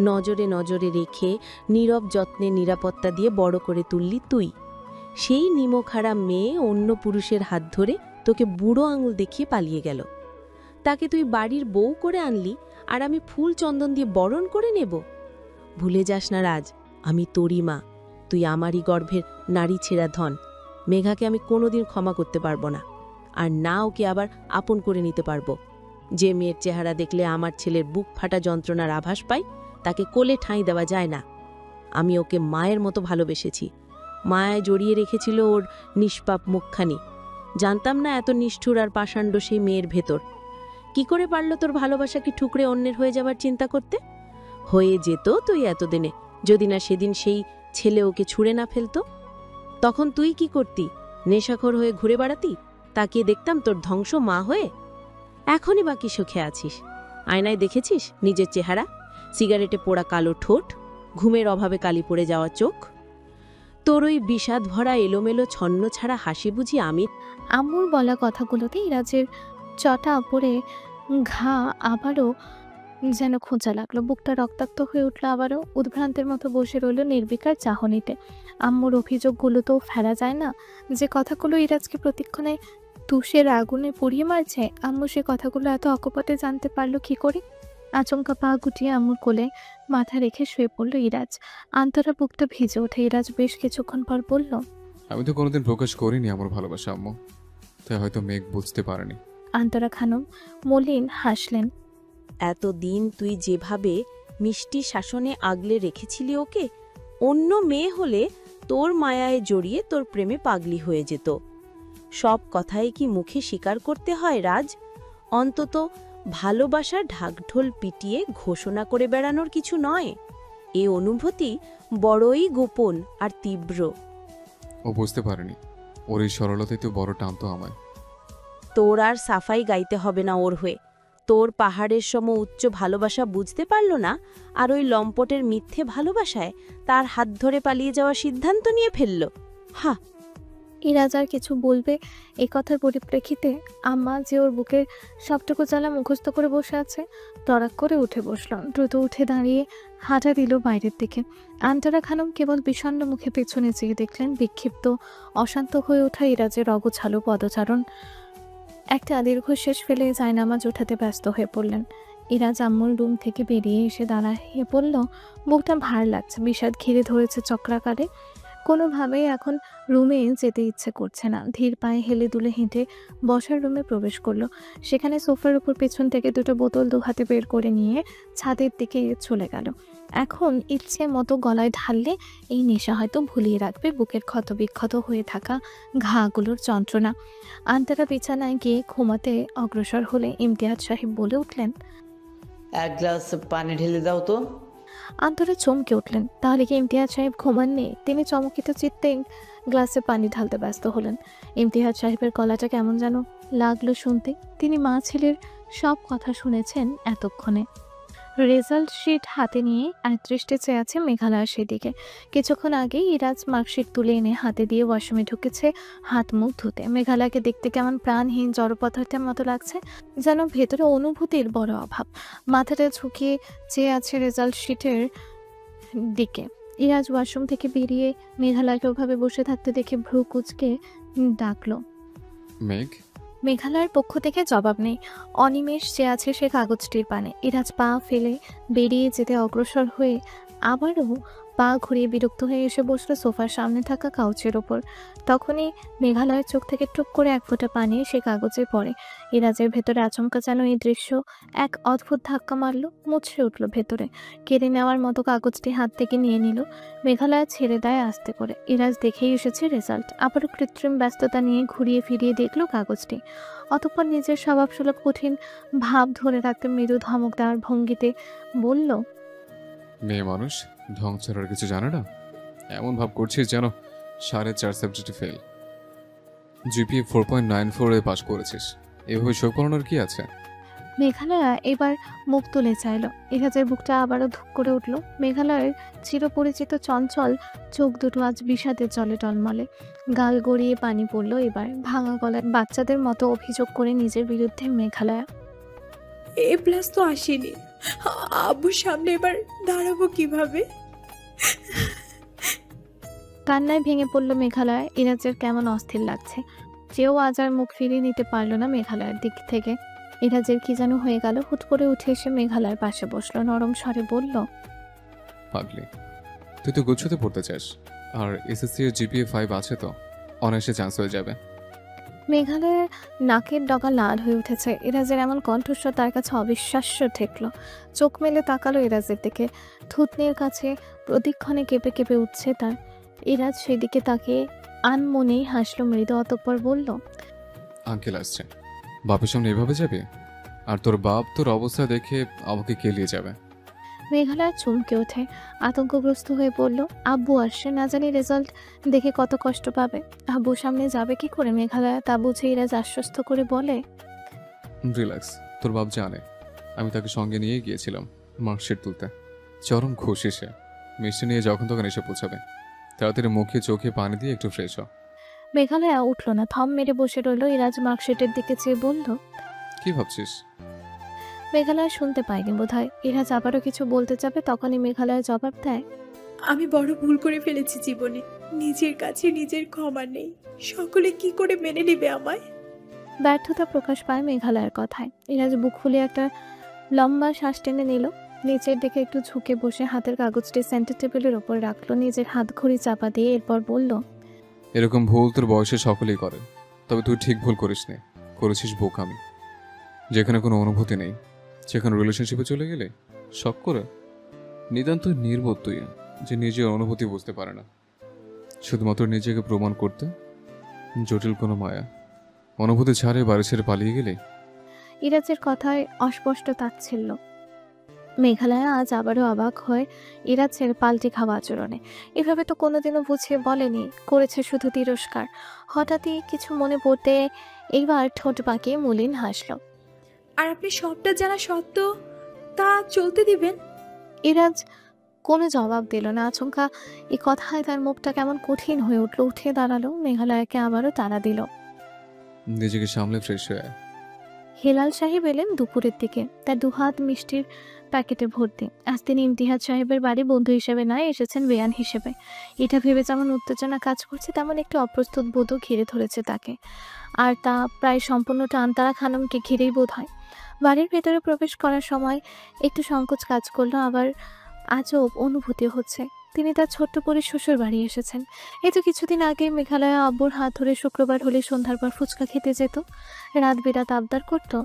নজরে নজরে রেখে নীরব যত্নে নিরাপত্তা দিয়ে বড় করে তুললি তুই। সেই নিমকহারা মেয়ে অন্য পুরুষের হাত ধরে তোকে বুড়ো আঙুল দেখিয়ে পালিয়ে গেল। তাকে তুই বাড়ির বউ করে আনলি, আর আমি ফুল চন্দন দিয়ে বরণ করে নেব? ভুলে যাস না রাজ, আমি তোরই মা, তুই আমারই গর্ভের নারী ছেঁড়া ধন। মেঘাকে আমি কোনোদিন ক্ষমা করতে পারবো না, আর না ওকে আবার আপন করে নিতে পারবো। যে মেয়ের চেহারা দেখলে আমার ছেলের বুক ফাটা যন্ত্রণার আভাস পাই, তাকে কোলে ঠাঁই দেওয়া যায় না। আমি ওকে মায়ের মতো ভালোবেসেছি। মায়ায় জড়িয়ে রেখেছিল ওর নিষ্পাপ মুখখানি। জানতাম না এত নিষ্ঠুর আর পাষাণ্ড সেই মেয়ের ভেতর। কি করে পারলো তোর ভালোবাসাকে ঠুকরে অন্যের হয়ে যাবার চিন্তা করতে? হয়ে যেত তুই এতদিনে, যদি না সেদিন সেই ছেলে ওকে ছুঁড়ে না ফেলতো। তখন তুই কি করতি? নেশাখোর হয়ে ঘুরে বেড়াতি, তাকিয়ে দেখতাম তোর ধ্বংস মা হয়ে। এখনই বা কি সুখে আছিস? আয়নায় দেখেছিস নিজের চেহারা? সিগারেটে পোড়া কালো ঠোঁট, ঘুমের অভাবে কালি পড়ে যাওয়া চোখ। তোর ওই বিষাদ ভরা এলোমেলো ছন্ন ছাড়া হাসি বুঝি আমি? আম্মুর বলা কথাগুলোতে ইরাজের চটা পড়ে ঘা আবারও যেন খোঁচা লাগলো। বুকটা রক্তাক্ত হয়ে উঠলো আবারও। উদ্ভ্রান্তের মতো বসে রইল নির্বিকার চাহনিতে। আম্মুর অভিযোগগুলো তো ফেলা যায় না। যে কথাগুলো ইরাজকে প্রতিক্ষণে তুষের আগুনে পুড়িয়ে মারছে, আম্মু সে কথাগুলো এত অকপটে জানতে পারলো কি করে? আচমকা পা গুটিয়ে আম্মুর কোলে মাথা রেখে শুয়ে পড়ল ইরাজ। আন্তরা বুকটা ভিজে ওঠে। ইরাজ বেশ কিছুক্ষণ পর বলল, আমি তো কোনোদিন প্রকাশ করিনি আমার ভালোবাসা আম্মু, তাই হয়তো মেঘ বুঝতে পারেনি। আন্তরা খানম মলিন হাসলেন। এতদিন তুই যেভাবে মিষ্টি শাসনে আগলে রেখেছিলি ওকে, অন্য মেয়ে হলে তোর মায়ায় জড়িয়ে তোর প্রেমে পাগলি হয়ে যেত। সব কথাই কি মুখে স্বীকার করতে হয় রাজ? অন্তত ভালোবাসা ঢাকঢোল পিটিয়ে ঘোষণা করে বেড়ানোর কিছু নয়। এ অনুভূতি বড়ই গোপন আর তীব্র। ও বুঝতে পারেনি, ওর এই সরলতাই তো বড় টানতো আমায়। তোর আর সাফাই গাইতে হবে না ওর হয়ে। তোর পাহাড়ের সম উচ্চ ভালোবাসা বুঝতে পারল না, আর ওই লম্পটের মিথ্যে ভালোবাসায় তার হাত ধরে পালিয়ে যাওয়ার সিদ্ধান্ত নিয়ে ফেলল। হা! ইরাজ আর কিছু বলবে এই কথার পরিপ্রেক্ষিতে আম্মা যে ওর বুকের সবটুকু জ্বালা মুখস্থ করে বসে আছে, তড়াক করে উঠে বসল। দ্রুত উঠে দাঁড়িয়ে হাঁটা দিল বাইরের দিকে। আন্তরা খানম কেবল বিষণ্ণ মুখে পেছনে চেয়ে দেখলেন বিক্ষিপ্ত অশান্ত হয়ে ওঠা ইরাজের অগোছালো পদচারণ। একটা দীর্ঘশ্বাস ফেলে জায়নামাজ ওঠাতে ব্যস্ত হয়ে পড়লেন। ইরাজ আম্মুর রুম থেকে বেরিয়ে এসে দাঁড়িয়ে পড়ল। বুকটা ভার লাগছে, বিষাদ ঘিরে ধরেছে চক্রাকারে। কোনোভাবেই এখন রুমে যেতে ইচ্ছে করছে না। ধীর পায়ে হেলে দুলে হেঁটে বসার রুমে প্রবেশ করলো। সেখানে সোফার উপর পেছন থেকে দুটো বোতল দু হাতে বের করে নিয়ে ছাদের দিকে চলে গেল। এখন ইচ্ছে মতো গলায় ঢাললে এই নেশা হয়তো ভুলিয়ে রাখবে বুকের ক্ষতবিক্ষত হয়ে থাকা ঘাগুলোর যন্ত্রণা। আন্তরা বিছানায় গিয়ে ঘুমাতে অগ্রসর হলে ইমতিয়াজ সাহেব বলে উঠলেন, এক গ্লাস পানি ঢেলে দাও তো। আন্তরা চমকে উঠলেন। তাহলে কি ইমতিয়াজ সাহেব ঘুমাননি? তিনি চমকিত চিত্তে গ্লাসে পানি ঢালতে ব্যস্ত হলেন। ইমতিয়াজ সাহেবের গলাটা কেমন যেন লাগলো শুনতে। তিনি মা ছেলের সব কথা শুনেছেন এতক্ষণে। রেজাল্ট শিট হাতে নিয়ে দৃষ্টি চেয়ে আছে মেঘালয়ের সেদিকে। কিছুক্ষণ আগেই ইরাজ মার্কশিট তুলে এনে হাতে দিয়ে ওয়াশরুমে ঢুকেছে হাত মুখ ধুতে। মেঘালয়কে দেখতে কেমন প্রাণহীন জড় পদার্থের মতো লাগছে, যেন ভেতরে অনুভূতির বড় অভাব। মাথাটা ঝুঁকিয়ে চেয়ে আছে রেজাল্ট শিটের দিকে। ইরাজ ওয়াশরুম থেকে বেরিয়ে মেঘালয়কে ওভাবে বসে থাকতে দেখে ভ্রু কুচকে ডাকলো। মেঘ? মেঘালয়ের পক্ষ থেকে জবাব নেই। অনিমেষ যে আছে সে কাগজটির পানে। ইরাজ পা ফেলে বেরিয়ে যেতে অগ্রসর হয়ে আবারও পা ঘুরিয়ে বিরক্ত হয়ে এসে বসলো সোফার সামনে থাকা কাউচের ওপর। তখনই মেঘালয়ের চোখ থেকে টুপ করে এক ফোঁটা পানি সে কাগজে পড়ে। ইরাজের ভেতরে আচমকা যেন এই দৃশ্য এক অদ্ভুত ধাক্কা মারল, মুছড়ে উঠল ভেতরে। কেড়ে নেওয়ার মতো কাগজটি হাত থেকে নিয়ে নিল। মেঘালয় ছেড়ে দেয় আস্তে করে। ইরাজ দেখেই এসেছে রেজাল্ট। আবারও কৃত্রিম ব্যস্ততা নিয়ে ঘুরিয়ে ফিরিয়ে দেখলো কাগজটি। অতঃপর নিজের স্বভাবসুলভ কঠিন ভাব ধরে রাখতে মৃদু ধমক দেওয়ার ভঙ্গিতে বলল, মেয়ে মানুষ ঢং ছাড়ার কিছু জানে না। এমন ভাব করছিস যেন 4.5 সাবজেক্টে ফেল। জিপিএ 4.94 পাস করেছিস, এভাবে শো করানোর কি আছে? মেঘালয়া এবার মুখ তুলে চাইল। ইরাজের বুকটা আবারও ধুক করে উঠল। মেঘালয়ের চিরপরিচিত চঞ্চল চোখ দুটো আজ বিষাদের জলে টলমলে। গাল গড়িয়ে পানি পড়ল এবার। ভাঙা গলায় বাচ্চাদের মতো অভিযোগ করে নিজের বিরুদ্ধে মেঘালয়া। A+ তো আসেনি, আব্বুর সামনে এবার দাঁড়াবো কিভাবে? কান্নায় ভেঙে পড়ল মেঘালয়। ইরাজের কেমন অস্থির লাগছে। যেও আজ আর মুখ ফিরিয়ে নিতে পারলো না মেঘালয়ের দিক থেকে। ইরাজের কি যেন হয়ে গেল। হুট করে উঠে এসে মেঘালয়ের পাশে বসলো। নরম স্বরে বলল, পাগলি, তুই তো গুচ্ছতে পড়তে চাস, আর এসএসসি এর জিপিএ 5 আছে তো অনায়াসে চান্স হয়ে যাবে। মেঘালয়ের নাকের ডগা লাল হয়ে উঠেছে। ইরাজের এমন কণ্ঠস্বর তার কাছে অবিশ্বাস্য ঠেকল। চোখ মেলে তাকালো ইরাজের দিকে। থুতনির কাছে প্রতিক্ষণে কেঁপে কেঁপে উঠছে তার। ইরাজ সেদিকে তাকিয়ে আনমনেই হাসলো মৃদু। অতঃপর বলল, আঙ্কেল আসছে, বাপের সামনে এভাবে যাবে? আর তোর বাপ তোর অবস্থা দেখে আমাকে কেলিয়ে যাবে। মেঘালয় চমকে ওঠে, আতঙ্কগ্রস্ত হয়ে পড়ল। আব্বু আসছে, না জানি রেজাল্ট দেখে কত কষ্ট পাবে। আব্বুর সামনে যাবে কি করে মেঘালয়? তা বুঝে ইরাজ আশ্বস্ত করে বলে, রিল্যাক্স, তোর বাপ জানে আমি তাকে সঙ্গে নিয়ে গিয়েছিলাম মার্কশিট তুলতে। চরম খুশি সে। মিষ্টি নিয়ে যখন তখন এসে পৌঁছাবে। তাড়াতাড়ি মুখে চোখে পানি দিয়ে একটু ফ্রেশ হ। মেঘালয়া উঠল না, থম মেরে বসে রইল। ইরাজ মার্কশিটের দিকে চেয়ে বলল, কি ভাবছিস? মেঘালয়া শুনতে পায়নি বোধহয়। ইরাজ আবারও কিছু বলতে যাবে, তখনই মেঘালয়া জবাব দেয়, আমি বড় ভুল করে ফেলেছি জীবনে। নিজের কাছে নিজের ক্ষমা নেই। সকলে কি করে মেনে নেবে আমায়? ব্যর্থতা প্রকাশ পায় মেঘালয়ের কথায়। ইরাজ বুক ফুলিয়ে একটা লম্বা শ্বাস টেনে নিল। নিচের দিকে একটু ঝুঁকে বসে হাতের কাগজটি সেন্টার টেবিলের ওপর রাখলো, নিজের হাত ঘড়ি চাপা দিয়ে। এরপর বলল, এরকম ভুল তোর বয়সে সকলেই করে, তবে তুই ঠিক ভুল করিস নে। করেছিস বোকামি। যেখানে কোনো অনুভূতি নেই, যেখানে রিলেশনশিপে চলে গেলে শখ করে। নিতান্ত নির্বোধ তুই, যে নিজের অনুভূতি বুঝতে পারে না, শুধুমাত্র নিজেকে প্রমাণ করতে। জটিল কোনো মায়া অনুভূতি ছাড়ে বাড়ি ছেড়ে পালিয়ে গেলে। ইরাজের কথায় অস্পষ্ট তাচ্ছিল্য। মেঘালয়া আজ আবারও অবাক হয় ইরাজের পাল্টে খাওয়া আচরণে। এভাবে তো কোনোদিনও বুঝিয়ে বলেনি, করেছে শুধু তিরস্কার। হঠাৎই কিছু মনে পড়তে এইবার ঠোঁট বাঁকিয়ে মলিন হাসল। আর আপনি সবটা জানা সত্ত্বেও তা চলতে দিবেন? ইরাজ কোনো জবাব দিল না। আচমকা এই কথায় তার মুখটা কেমন কঠিন হয়ে উঠল। উঠে দাঁড়ালো, মেঘালয়াকে আবারও তাড়া দিল। নিজেকে সামলে ফ্রেশ হয়ে আয়। হেলাল সাহেব এলেন দুপুরের দিকে, তার দুহাত মিষ্টির প্যাকেটে ভর্তি। আজ তিনি ইমতিহাজ সাহেবের বাড়ি বন্ধু হিসেবে নয়, এসেছেন বেয়ান হিসেবে। এটা ভেবে যেমন উত্তেজনা কাজ করছে, তেমন একটু অপ্রস্তুত বোধও ঘিরে ধরেছে তাকে। আর তা প্রায় সম্পূর্ণটা আন্তারা খানমকে ঘিরেই বোধ হয়। বাড়ির ভেতরে প্রবেশ করার সময় একটু সংকোচ কাজ করলো, আবার আজব অনুভূতি হচ্ছে। তিনি তার ছোট্ট পরে শ্বশুর বাড়ি এসেছেন। এই তো কিছুদিন আগে মেঘালয়া আব্বুর হাত ধরে শুক্রবার হলে সন্ধ্যার পর ফুচকা খেতে যেত, রাত বিরাত আবদার করতো,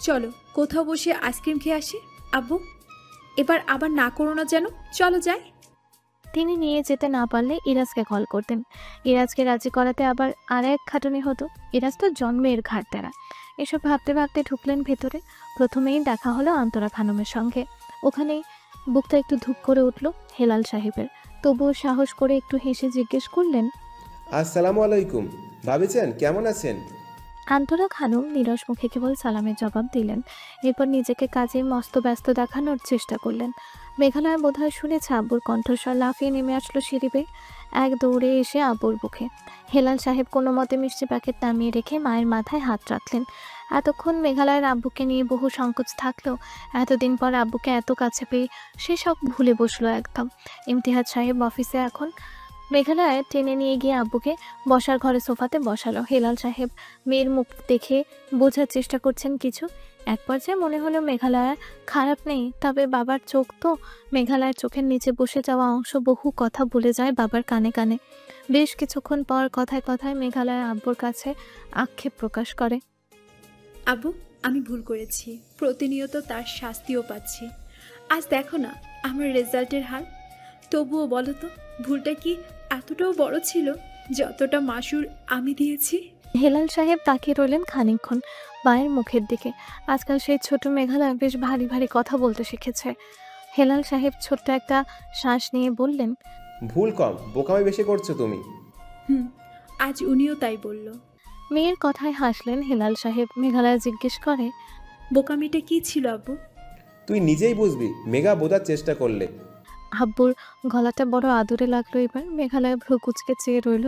চলো কোথাও বসে আইসক্রিম খেয়ে আসি। আব্বু, এবার আবার না করো না যেন, চলো যাই। তিনি নিয়ে যেতে না পারলে ইরাজকে কল করতেন। ইরাজকে রাজি করাতে আবার আর এক খাটুনি হতো। ইরাজ তো জন্মের ঘাটতেরা। এসব ভাবতে ভাবতে ঢুকলেন ভেতরে। প্রথমেই দেখা হলো আন্তরা খানমের সঙ্গে। ওখানেই বুকটা একটু ধুপ করে উঠল হেলাল সাহেবের। তবুও সাহস করে একটু হেসে জিজ্ঞেস করলেন, আসসালামু আলাইকুম ভাবিছেন, কেমন আছেন? আন্তরা খানম নিরস মুখে কেবল সালামের জবাব দিলেন। এরপর নিজেকে কাজে মস্ত ব্যস্ত দেখানোর চেষ্টা করলেন। মেঘালয় বোধহয় শুনেছে আব্বুর কণ্ঠস্বর। লাফিয়ে নেমে আসলো সিঁড়ি বেয়ে, এক দৌড়ে এসে আব্বুর বুকে। হেলাল সাহেব কোনো মতে মিষ্টি প্যাকেট নামিয়ে রেখে মায়ের মাথায় হাত রাখলেন। এতক্ষণ মেঘালয়ের আব্বুকে নিয়ে বহু সংকোচ থাকলেও এতদিন পর আব্বুকে এত কাছে পেয়ে সে সব ভুলে বসলো একদম। ইমতিহাজ সাহেব অফিসে এখন। মেঘালয় টেনে নিয়ে গিয়ে আব্বুকে বসার ঘরে সোফাতে বসালো। হেলাল সাহেব মেয়ের মুখ দেখে বোঝার চেষ্টা করছেন কিছু। এক পর্যায়ে মনে হলো মেঘালয়া খারাপ নেই, তবে বাবার চোখ তো। মেঘালয়ের চোখের নিচে বসে যাওয়া অংশ বহু কথা বলে যায় বাবার কানে কানে। বেশ কিছুক্ষণ পর কথায় কথায় মেঘালয়া আব্বুর কাছে আক্ষেপ প্রকাশ করে। আব্বু, আমি ভুল করেছি, প্রতিনিয়ত তার শাস্তিও পাচ্ছি। আজ দেখো না আমার রেজাল্টের হাল। তবুও বলো তো, ভুলটা কি এতটাও বড় ছিল যতটা মাসুর আমি দিয়েছি? হেলাল সাহেব তাকিয়ে রইলেন খানিকক্ষণ মায়ের মুখের দিকে। আজকাল সেই ছোট মেঘালয় বেশ ভারী ভারী কথা বলতে শিখেছে। হেলাল সাহেব ছোট্ট একটা শ্বাস নিয়ে বললেন, ভুল কম, বোকামি বেশি করছো তুমি। আজ উনিও তাই বলল। মেয়ের কথায় হাসলেন হেলাল সাহেব। মেঘালয় জিজ্ঞেস করে, বোকামিটা কি ছিল আব্বু? তুই নিজেই বুঝবি, মেগা বোঝার চেষ্টা করলে। আব্বুর গলাটা বড় আদুরে লাগলো এবার। মেঘালয় ভ্রু কুচকে চেয়ে রইল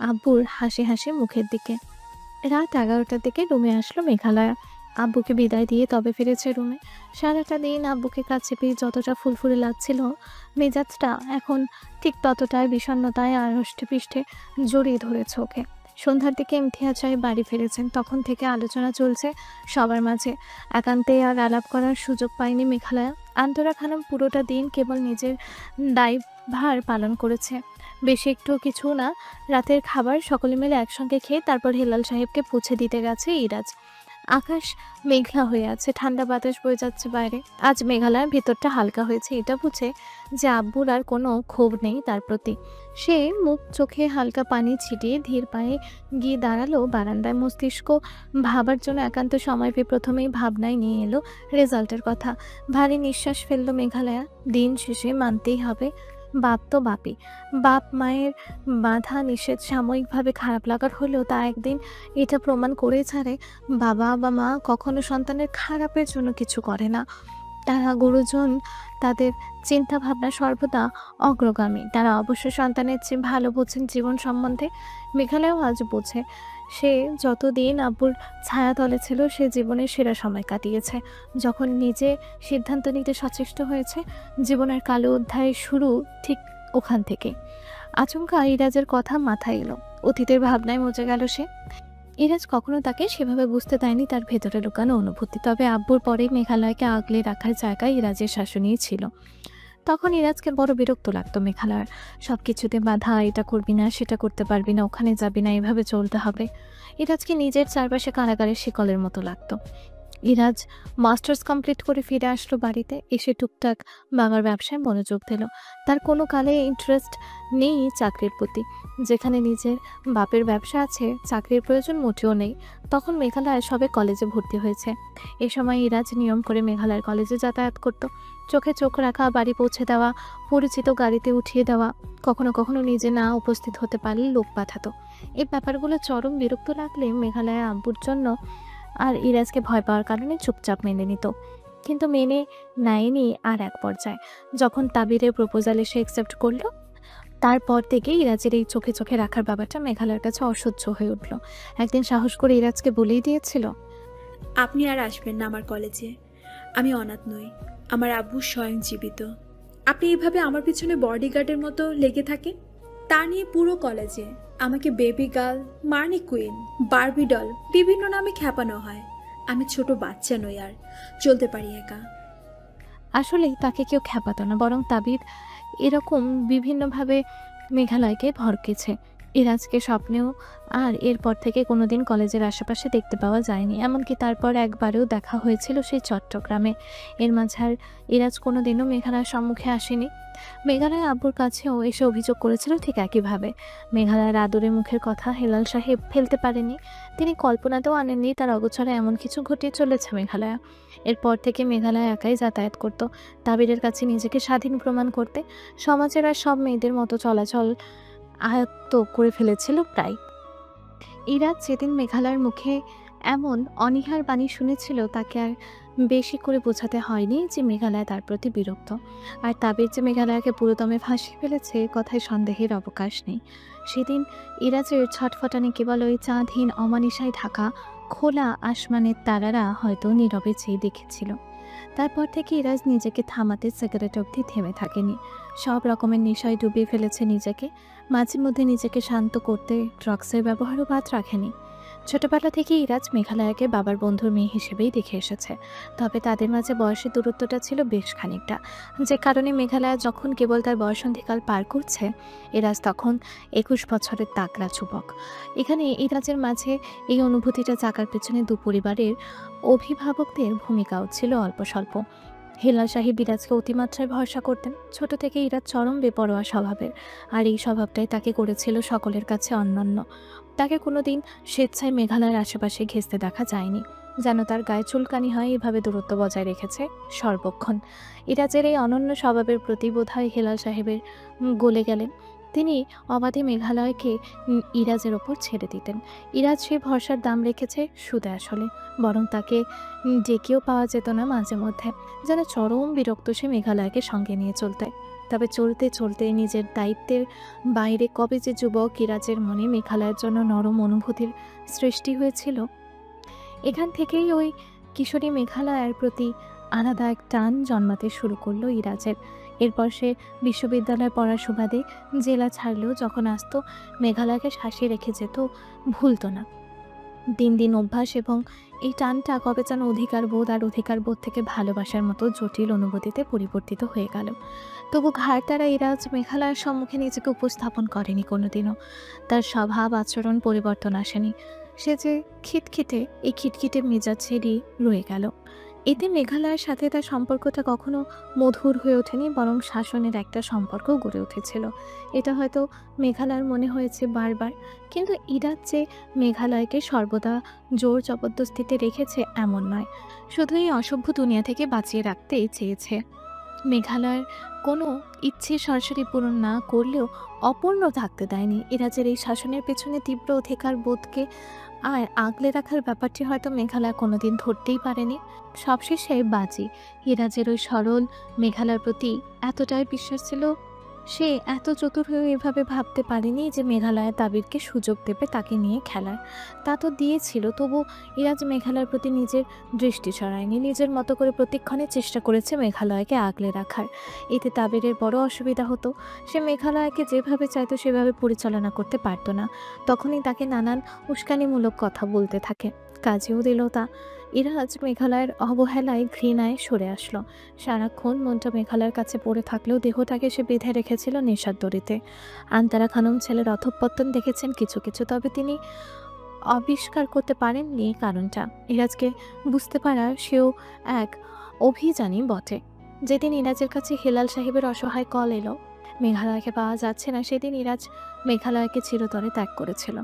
আব্বুর হাসি হাসি মুখের দিকে। রাত 11টার দিকে রুমে আসলো মেঘালয়া। আব্বুকে বিদায় দিয়ে তবে ফিরেছে রুমে। সারাটা দিন আব্বুকে কাছে পেয়ে যতটা ফুলফুলে লাগছিল, মেজাজটা এখন ঠিক ততটাই বিষণ্ণতায় আর হৃষ্টপিষ্টে জড়িয়ে ধরেছে ওকে। সন্ধ্যার দিকে ইমতিহাজ সাহেব বাড়ি ফিরেছেন। তখন থেকে আলোচনা চলছে সবার মাঝে। একান্তে আর আলাপ করার সুযোগ পায়নি মেঘালয়া। আন্তরা খানম পুরোটা দিন কেবল নিজের দায়ভার পালন করেছে। বেশি একটু কিছু না, রাতের খাবার সকলে মিলে একসঙ্গে খেয়ে তারপর হেলাল সাহেবকে পৌঁছে দিতে গেছে ইরাজ। আকাশ মেঘলা হয়ে আছে, ঠান্ডা বাতাস বয়ে যাচ্ছে বাইরে। আজ মেঘালয়ের ভেতরটা হালকা হয়েছে, এটা বুঝে যে আব্বুর আর কোনো ক্ষোভ নেই তার প্রতি। সে মুখ চোখে হালকা পানি ছিটিয়ে ধীর পায়ে গিয়ে দাঁড়ালো বারান্দায়। মস্তিষ্ক ভাবার জন্য একান্ত সময় পেয়ে প্রথমেই ভাবনায় নিয়ে এলো রেজাল্টের কথা। ভারী নিঃশ্বাস ফেললো মেঘালয়া। দিন শেষে মানতেই হবে, বাপ তো বাপই। বাপ মায়ের বাধা নিষেধ সাময়িকভাবে খারাপ লাগার হলেও তা একদিন এটা প্রমাণ করে ছাড়ে বাবা বা মা কখনো সন্তানের খারাপের জন্য কিছু করে না। তারা গুরুজন, তাদের চিন্তা ভাবনা সর্বদা অগ্রগামী। তারা অবশ্য সন্তানের চেয়ে ভালো বোঝেন জীবন সম্বন্ধে। মেঘালয়ও আজ বোঝে। সে যতদিন আব্বুর ছায়াতলে ছিল সে জীবনের সেরা সময় কাটিয়েছে। যখন নিজে সিদ্ধান্ত নিতে সচেষ্ট হয়েছে, জীবনের কালো অধ্যায় শুরু ঠিক ওখান থেকে। আচমকা ইরাজের কথা মাথায় এলো। অতীতের ভাবনায় মজে গেল সে। ইরাজ কখনো তাকে সেভাবে বুঝতে দেয়নি তার ভেতরে লুকানো অনুভূতি। তবে আব্বুর পরেই মেঘালয়কে আগলে রাখার জায়গায় ইরাজের শাসনই ছিল। তখন ইরাজকে বড় বিরক্ত লাগতো মেঘালয়ের সব কিছুতে বাধা, এটা করবি না, সেটা করতে পারবি না, ওখানে যাবি না, এভাবে চলতে হবে। ইরাজকে নিজের চারপাশে কারাগারের শিকলের মতো লাগতো। ইরাজ মাস্টার্স কমপ্লিট করে ফিরে আসলো বাড়িতে। এসে টুকটাক বাবার ব্যবসায় মনোযোগ দিল। তার কোনো কালে ইন্টারেস্ট নেই চাকরির প্রতি। যেখানে নিজের বাপের ব্যবসা আছে, চাকরির প্রয়োজন মোটেও নেই। তখন মেঘালয় সবে কলেজে ভর্তি হয়েছে। এ সময় ইরাজ নিয়ম করে মেঘালয়ের কলেজে যাতায়াত করত। চোখে চোখ রাখা, বাড়ি পৌঁছে দেওয়া, পরিচিত গাড়িতে উঠিয়ে দেওয়া, কখনো কখনো নিজে না উপস্থিত হতে পারলে লোক পাঠাতো। এই ব্যাপারগুলো চরম বিরক্ত লাগলে মেঘালয় আব্বুর জন্য আর ইরাজকে ভয় পাওয়ার কারণে চুপচাপ মেনে নিত। কিন্তু মেনে নেয়নি আর এক পর্যায়ে। যখন তাবিরের প্রপোজালে সে অ্যাকসেপ্ট করলো, তারপর থেকে ইরাজের এই চোখে চোখে রাখার ব্যাপারটা মেঘালয়ের কাছে অসহ্য হয়ে উঠল। একদিন সাহস করে ইরাজকে বলেই দিয়েছিল, আপনি আর আসবেন না আমার কলেজে। আমি অনাথ নই, আমার আব্বু স্বয়ং জীবিত। আপনি এইভাবে আমার পিছনে বডিগার্ডের মতো লেগে থাকেন, তা নিয়ে পুরো কলেজে আমাকে বেবি গার্ল, মার্নি কুইন, বারবি ডল বিভিন্ন নামে খ্যাপানো হয়। আমি ছোট বাচ্চা নই, আর চলতে পারি একা। আসলেই তাকে কেউ খ্যাপাতো না, বরং তাবির এরকম বিভিন্নভাবে মেঘালয়কে ভরকেছে। ইরাজকে স্বপ্নেও আর এরপর থেকে কোনোদিন কলেজের আশেপাশে দেখতে পাওয়া যায়নি। এমনকি তারপর একবারেও দেখা হয়েছিল সেই চট্টগ্রামে। এর মাঝার ইরাজ কোনোদিনও মেঘালয়ের সম্মুখে আসেনি। মেঘালয় আব্বুর কাছেও এসে অভিযোগ করেছিল ঠিক একইভাবে। মেঘালয়ের আদরে মুখের কথা হেলাল সাহেব ফেলতে পারেনি। তিনি কল্পনাতেও আনেননি তার অগোচরে এমন কিছু ঘটিয়ে চলেছে মেঘালয়। এরপর থেকে মেঘালয় একাই যাতায়াত করত, তাবিরের কাছে নিজেকে স্বাধীন প্রমাণ করতে। সমাজের আর সব মেয়েদের মতো চলাচল আয়ত্ত করে ফেলেছিল প্রায়। ইরাজ যেদিন মেঘালয়ের মুখে এমন অনীহার বাণী শুনেছিল, তাকে আর বেশি করে বোঝাতে হয়নি যে মেঘালয় তার প্রতি বিরক্ত। আর তাবির যে মেঘালয়কে পুরোদমে ফাঁসিয়ে ফেলেছে, কথায় সন্দেহের অবকাশ নেই। সেদিন ইরাজের ছটফটানি কেবল ওই চাঁদহীন অমানিসায় ঢাকা খোলা আসমানের তারারা হয়তো নীরবে চেয়ে দেখেছিল। তারপর থেকে ইরাজ নিজেকে থামাতে সিগারেট অবধি থেমে থাকেনি। সব রকমের নেশায় ডুবিয়ে ফেলেছে নিজেকে। মাঝে মধ্যে নিজেকে শান্ত করতে ড্রাগসের ব্যবহারও বাদ রাখেনি। ছোটবেলা থেকে ইরাজ মেঘালয়কে বাবার বন্ধুর মেয়ে হিসেবেই দেখে এসেছে। তবে তাদের মাঝে বয়সের দূরত্বটা ছিল বেশ খানিকটা, যে কারণে মেঘালয় যখন কেবল তার বয়সন্ধিকাল পার করছে, ইরাজ তখন 21 বছরের তাকড়া যুবক। এখানে ইরাজের মাঝে এই অনুভূতিটা জাগার পেছনে দু পরিবারের অভিভাবকদের ভূমিকাও ছিল অল্প স্বল্প। হেলাল সাহেব ইরাজকে অতিমাত্রায় ভরসা করতেন। ছোট থেকে ইরাজ চরম বেপরোয়া স্বভাবের, আর এই স্বভাবটাই তাকে করেছিল সকলের কাছে অনন্য। তাকে কোনোদিন স্বেচ্ছায় মেঘালয়ের আশেপাশে ঘেঁষতে দেখা যায়নি। যেন তার গায়ে চুলকানি হয় এভাবে দূরত্ব বজায় রেখেছে সর্বক্ষণ। ইরাজের এই অনন্য স্বভাবের প্রতি বোধহয় হেলাল সাহেবের গলে গেলেন। তিনি অবাধে মেঘালয়কে ইরাজের ওপর ছেড়ে দিতেন। ইরাজ সে ভরসার দাম রেখেছে সুদে আসলে, বরং তাকে ডেকেও পাওয়া যেত না মাঝে মধ্যে। যেন চরম বিরক্ত সে মেঘালয়কে সঙ্গে নিয়ে চলতে। তবে চলতে চলতে নিজের দায়িত্বের বাইরে কবে যে যুবক ইরাজের মনে মেঘালয়ের জন্য নরম অনুভূতির সৃষ্টি হয়েছিল, এখান থেকেই ওই কিশোরী মেঘালয়ের প্রতি আলাদা এক টান জন্মাতে শুরু করলো ইরাজের। এরপর সে বিশ্ববিদ্যালয়ে পড়ার সুবাদে জেলা ছাড়লেও যখন আসতো মেঘালয়কে শাসিয়ে রেখে যেত, ভুলতো না। দিন দিন অভ্যাস এবং এই টানটা কবে যেন অধিকার বোধ, আর অধিকার বোধ থেকে ভালোবাসার মতো জটিল অনুভূতিতে পরিবর্তিত হয়ে গেল। তবু ঘাড় তারা ইরাজ মেঘালয়ের সম্মুখে নিজেকে উপস্থাপন করেনি কোনোদিনও। তার স্বভাব আচরণ পরিবর্তন আসেনি। সে যে খিটখিটে, এই খিটখিটে মেজাজ ছেড়েই রয়ে গেল। এতে মেঘালয়ের সাথে তার সম্পর্কটা কখনো মধুর হয়ে ওঠেনি, বরং শাসনের একটা সম্পর্ক গড়ে উঠেছিল। এটা হয়তো মেঘালয়ের মনে হয়েছে বারবার, কিন্তু ইরাজ যে মেঘালয়কে সর্বদা জোর জবরদস্তিতে রেখেছে এমন নয়, শুধু এই অসভ্য দুনিয়া থেকে বাঁচিয়ে রাখতেই চেয়েছে। মেঘালয়ের কোনো ইচ্ছে সরাসরি পূরণ না করলেও অপূর্ণ থাকতে দেয়নি। ইরাজের এই শাসনের পেছনে তীব্র অধিকার বোধকে আর আগলে রাখার ব্যাপারটি হয়তো মেঘালয় কোনোদিন ধরতেই পারেনি। সবশেষে বাজি ইরাজের ওই সরল মেঘালয়ের প্রতি এতটাই বিশ্বাস ছিল, সে এত চতুর হয়েও এভাবে ভাবতে পারেনি যে মেঘালয় তাবিরকে সুযোগ দেবে তাকে নিয়ে খেলার। তা তো দিয়েছিল, তবু ইরাজ মেঘালয়ের প্রতি নিজের দৃষ্টি সরায়নি। নিজের মতো করে প্রতিক্ষণে চেষ্টা করেছে মেঘালয়কে আগলে রাখার। এতে তাবিরের বড় অসুবিধা হতো। সে মেঘালয়কে যেভাবে চাইতো সেভাবে পরিচালনা করতে পারতো না। তখনই তাকে নানান উস্কানিমূলক কথা বলতে থাকে। কাজেও দিল তা। ইরাজ মেঘালয়ের অবহেলায় ঘৃণায় সরে আসলো। সারাক্ষণ মনটা মেঘালয়ের কাছে পড়ে থাকলেও দেহটাকে সে বেঁধে রেখেছিল নেশার দড়িতে। আন্তারা খানম ছেলের অধঃপতন দেখেছেন কিছু কিছু, তবে তিনি আবিষ্কার করতে পারেননি কারণটা। ইরাজকে বুঝতে পারা সেও এক অভিযানই বটে। যেদিন ইরাজের কাছে হেলাল সাহেবের অসহায় কল এলো মেঘালয়কে পাওয়া যাচ্ছে না, সেদিন ইরাজ মেঘালয়কে চিরতরে ত্যাগ করেছিল।